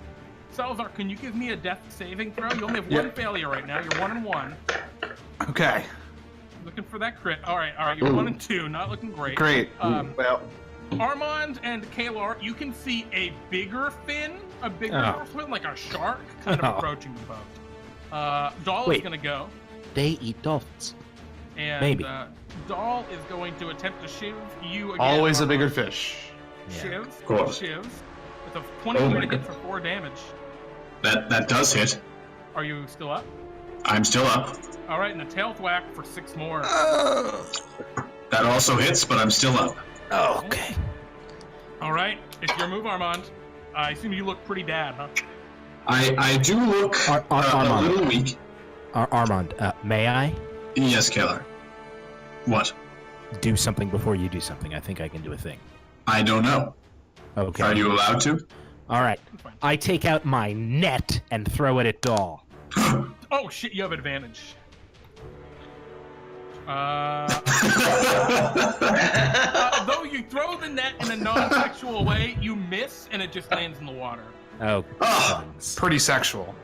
Salazar, can you give me a death saving throw? You only have 1 failure right now. You're 1 and 1. Okay. Looking for that crit. All right. You're 1 and 2. Not looking great. Great. Well, Armand and Kelar, you can see a bigger fin, fin, like a shark, kind of approaching the boat. Doll is going to go. They eat dolphins. And Maybe. Doll is going to attempt to shiv you again. Always Armand. a bigger fish. Shiv. Of course. Shiv. It's a 23 to hit for 4 damage. That does hit. Are you still up? I'm still up. All right, and a tail thwack for 6 more. That also hits, but I'm still up. Okay. All right, it's your move, Armand. I assume you look pretty bad, huh? I do look a little weak. Armand, may I? Yes, Kelar. What? do something before you do something. I think I can do a thing. I don't know. Okay. Are you allowed to? All right. I take out my net and throw it at Doll. Oh shit! You have advantage. Though you throw the net in a non-sexual way, you miss and it just lands in the water. Oh. Pretty sexual.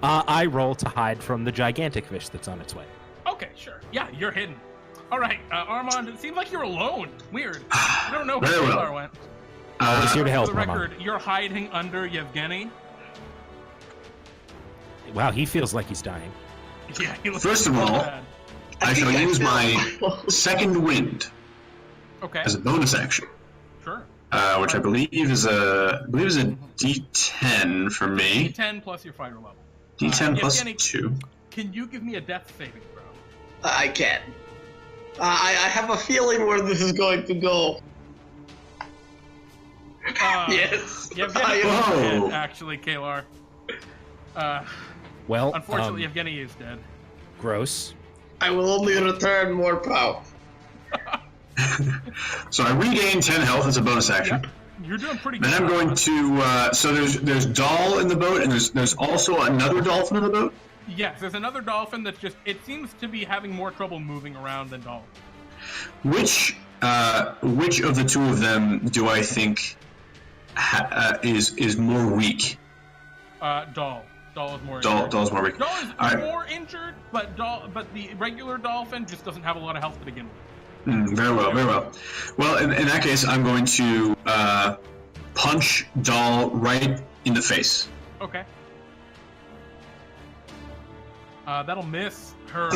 I roll to hide from the gigantic fish that's on its way. Okay, sure. Yeah, you're hidden. All right, Armand. It seems like you're alone. Weird. I don't know where Kelar went. I was here to help, For the record, Armand. you're hiding under Yevgeny. Wow, he feels like he's dying. Yeah. He looks First of so all, bad. I shall use my second wind Okay. as a bonus action, Sure. which I believe is a D10 for me. D10 plus your fighter level. D10 plus Yevgeny, 2. Can you give me a death saving throw? I can. I have a feeling where this is going to go. Yes. Yevgeny is dead, actually, Kelar. Well, Unfortunately, Yevgeny is dead. gross. I will only return more power. So I regain 10 health as a bonus action. Yep. You're doing pretty good. Then I'm going to. So there's Doll in the boat, and there's also another dolphin in the boat. Yes, there's another dolphin that it seems to be having more trouble moving around than Doll. Which of the two of them do I think is more weak? Doll. Doll is more injured. Doll's more weak. Doll is All right. more injured, but the regular dolphin just doesn't have a lot of health to begin with. Very well, very well. Well, in that case, I'm going to punch Doll right in the face. Okay. That'll miss. Her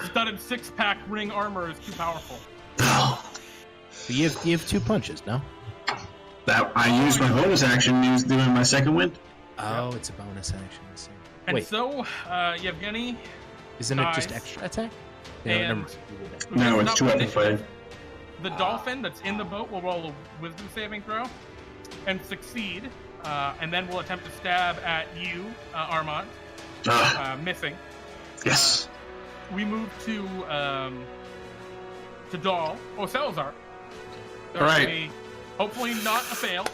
studded 6-pack ring armor is too powerful. You have 2 punches, no? That I used my bonus action doing my second wind. Oh, it's a bonus action. I see. And Wait, so, Yevgeny isn't it just dies. extra attack? And No, it's not 2 with weapon initiative. fighting. The dolphin that's in the boat will roll a wisdom saving throw and succeed, and then will attempt to stab at you, Armand, missing. Yes. We move to Doll. Oh, Salazar. All right. Hopefully not a fail.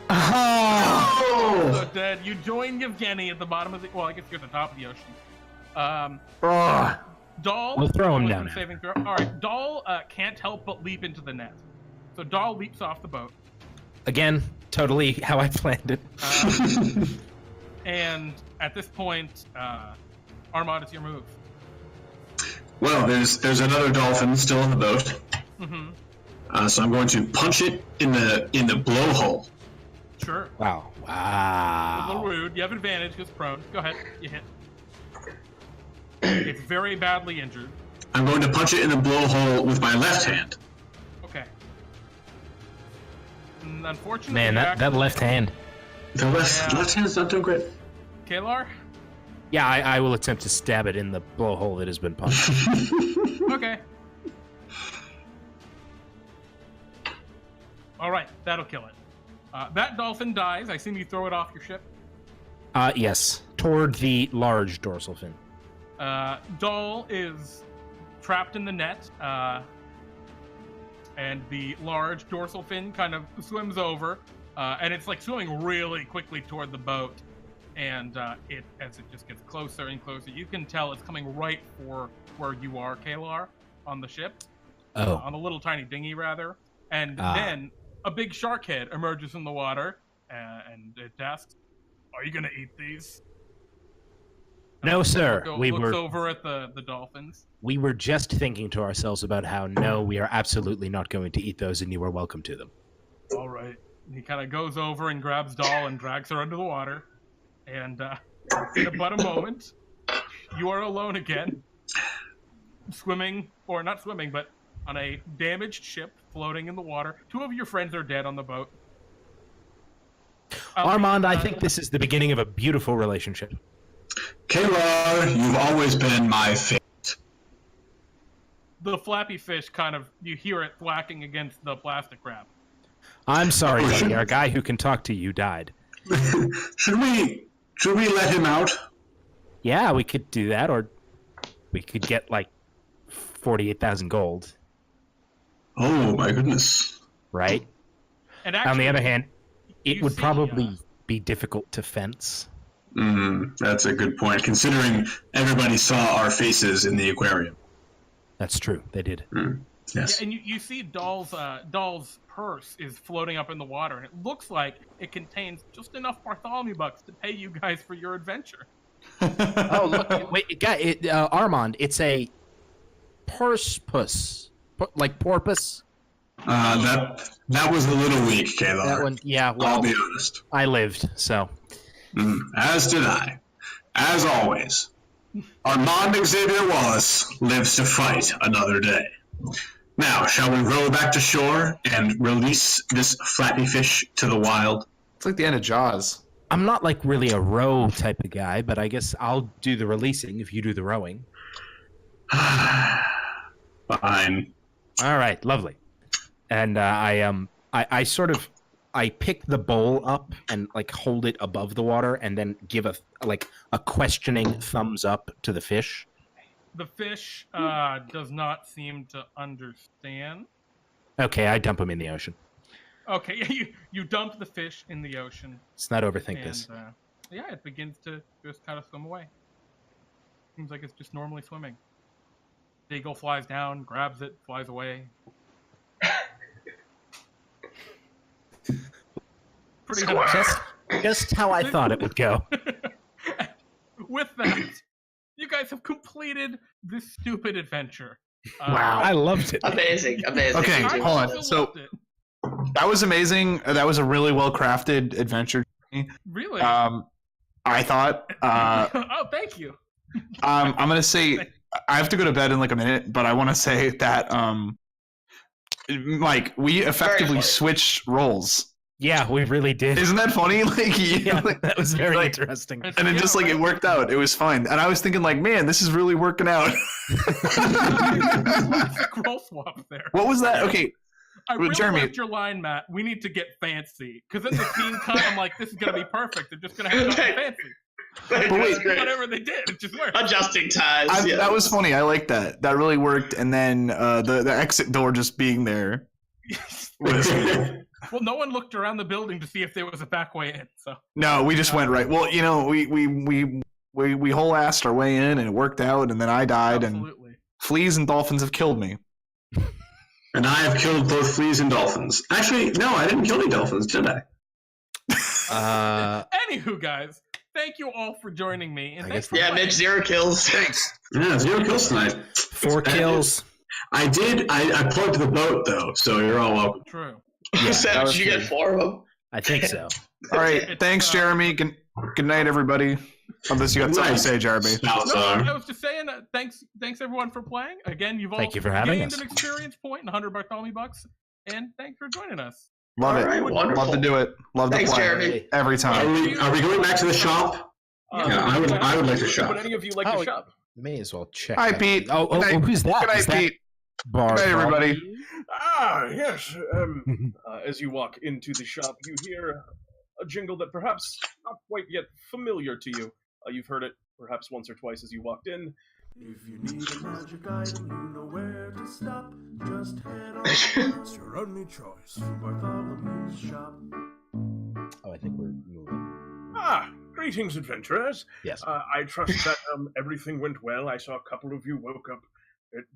Oh! So dead. You join Yevgeny at the bottom of the. Well, I guess you're at the top of the ocean. Doll. We'll throw him wisdom down. Saving throw. All right. Doll can't help but leap into the net. So Doll leaps off the boat. Again, totally how I planned it. And at this point, Armand, it's your move. Well, there's another dolphin still in the boat. Mm-hmm. So I'm going to punch it in the blowhole. Sure. Wow. A Wow. little rude. You have advantage because prone. Go ahead. You hit. It's very badly injured. I'm going to punch it in the blowhole with my left hand. Okay. And unfortunately, Man, that left hand. The left hand's not doing great. Kelar? Yeah, I will attempt to stab it in the blowhole that has been punched. Okay. All right, that'll kill it. That dolphin dies. I assume you throw it off your ship. Yes, toward the large dorsal fin. Doll is trapped in the net, and the large dorsal fin kind of swims over, and it's like swimming really quickly toward the boat. And as it just gets closer and closer, you can tell it's coming right for where you are, Kelar, on the ship. Oh. On the little tiny dinghy, rather. And then a big shark head emerges from the water, and it asks, "Are you gonna eat these?" No, sir. Looks over at the dolphins. We were just thinking to ourselves about how, no, we are absolutely not going to eat those, and you are welcome to them. All right. He kind of goes over and grabs Doll and drags her under the water. And in about a moment, you are alone again. Swimming, or not swimming, but on a damaged ship floating in the water. 2 of your friends are dead on the boat. Armand, I think this is the beginning of a beautiful relationship. Kelar, you've always been my favorite. The flappy fish kind of, you hear it thwacking against the plastic wrap. I'm sorry, buddy. Our guy who can talk to you died. Should we let him out? Yeah, we could do that, or we could get, like, 48,000 gold. Oh my goodness! Right. And actually, on the other hand, it would see, probably be difficult to fence. That's a good point, considering everybody saw our faces in the aquarium. That's true. They did. Yes. Yeah, and you see Doll's purse is floating up in the water, and it looks like it contains just enough Bartholomew bucks to pay you guys for your adventure. Oh, look! Wait, Armand, it's a purse, like porpoise. That was a little weak, Kelar. That one, yeah. Well, I'll be honest. I lived, so. As did I. As always, Armand Xavier Wallace lives to fight another day. Now, shall we row back to shore and release this flappy fish to the wild? It's like the end of Jaws. I'm not like really a row type of guy, but I guess I'll do the releasing if you do the rowing. Fine. All right, lovely. And I pick the bowl up and like hold it above the water, and then give a questioning thumbs up to the fish. The fish does not seem to understand. Okay, I dump him in the ocean. Okay, you dump the fish in the ocean. Let's not overthink this. Yeah, it begins to just kind of swim away. Seems like it's just normally swimming. The eagle flies down, grabs it, flies away. Pretty just how I thought it would go. With that, you guys have completed this stupid adventure. Wow, I loved it. Amazing. Okay, hold on. So that was amazing. That was a really well crafted adventure. Really? I thought. Oh, thank you. I'm gonna say I have to go to bed in like a minute, but I want to say that like we effectively switched roles. Yeah, we really did. Isn't that funny? That was very interesting. And then just it worked out. It was fine. And I was thinking like, man, this is really working out. Scroll swap there. What was that? Okay. I really Jeremy, liked your line, Matt. We need to get fancy. Because in the scene cut, I'm like, this is going to be perfect. They're just going to have to get fancy. But wait, whatever they did, it just worked. Adjusting ties. Yeah. That was funny. I like that. That really worked. And then the exit door just being there. Well, no one looked around the building to see if there was a back way in. So no, we just went right. Well, we whole assed our way in, and it worked out. And then I died, and fleas and dolphins have killed me. And I have killed both fleas and dolphins. Actually, no, I didn't kill any dolphins, did I? Anywho, guys, thank you all for joining me. And Mitch, 0 kills. Thanks. Yeah, 0 kills tonight. 4 kills. I plugged the boat, though, so you're all welcome. True. Yeah, Did you get 4 of them? I think so. All right. Thanks, Jeremy. Good night, everybody. Unless you got something to say, Jeremy. No, I was just saying, thanks everyone for playing. Again, you've all gained an experience point and 100 Bartholomew bucks. And thanks for joining us. Love it. Right, love to do it. Love to play. Jeremy. Every time. Are we going back to the shop? Yeah, I would like to shop. Would any of you like to shop? May as well check. Hi, Pete. Who's that? Good night, Pete. Good night, everybody. Yes. As you walk into the shop, you hear a jingle that perhaps not quite yet familiar to you. You've heard it perhaps once or twice as you walked in. If you need a magic item, you know where to stop. Just head on. It's your only choice. Bartholomew's shop. Oh, I think we're moving. Greetings, adventurers. Yes. I trust that everything went well. I saw a couple of you woke up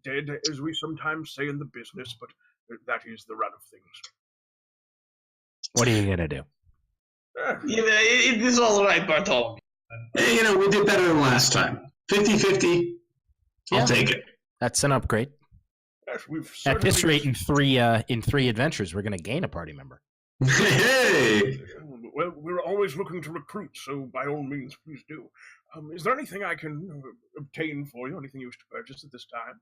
dead, as we sometimes say in the business, but that is the run of things. What are you going to do? It is all right, Bartholomew. Hey, we did better than last time. 50-50. I'll take it. That's an upgrade. Yes, at this rate, in three adventures, we're going to gain a party member. Hey! Well, we're always looking to recruit, so by all means, please do. Is there anything I can obtain for you? Anything you wish to purchase at this time?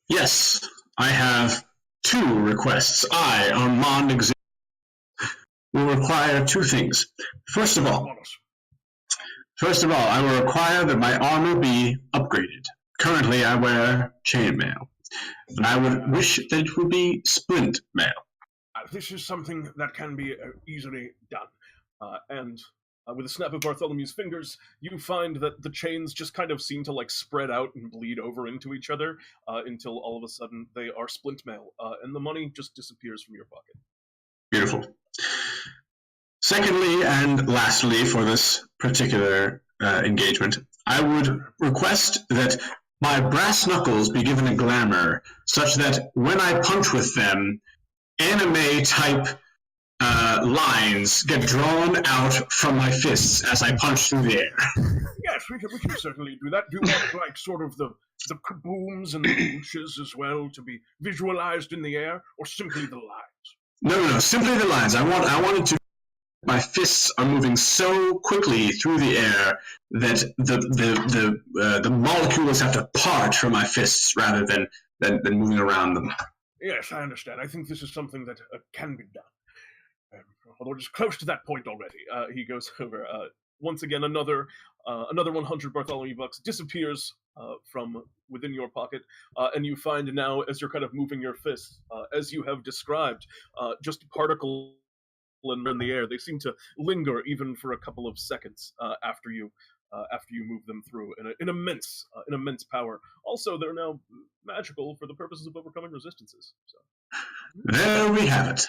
Yes, I have 2 requests. I, Armand Xavier, will require 2 things. First of all, I will require that my armor be upgraded. Currently, I wear chainmail, and I would wish that it would be splint mail. This is something that can be easily done, and With a snap of Bartholomew's fingers, you find that the chains just kind of seem to like spread out and bleed over into each other until all of a sudden they are splint mail, and the money just disappears from your pocket. Beautiful. Secondly, and lastly, for this particular engagement, I would request that my brass knuckles be given a glamour, such that when I punch with them, anime-type lines get drawn out from my fists as I punch through the air. Yes, we can certainly do that. Do you want like sort of the kabooms and the whooshes as well to be visualized in the air, or simply the lines? No, simply the lines. I wanted to. My fists are moving so quickly through the air that the molecules have to part from my fists rather than moving around them. Yes, I understand. I think this is something that can be done. Although we're just close to that point already. He goes over. Once again, another 100 Bartholomew bucks disappears from within your pocket, and you find now, as you're kind of moving your fists, as you have described, just particles in the air. They seem to linger even for a couple of seconds after you move them through. An immense power. Also, they're now magical for the purposes of overcoming resistances. So. There we have it.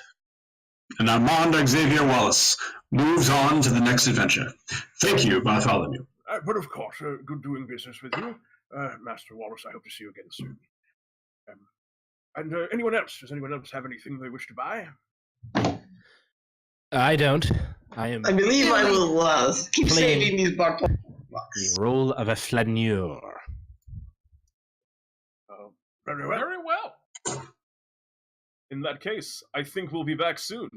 And Armand Xavier Wallace moves on to the next adventure. Thank you, Bartholomew. But of course, good doing business with you. Master Wallace, I hope to see you again soon. And anyone else? Does anyone else have anything they wish to buy? I don't. I believe I will keep saving these Bartholomew bucks. The role of a flaneur. Very well. Very well. In that case, I think we'll be back soon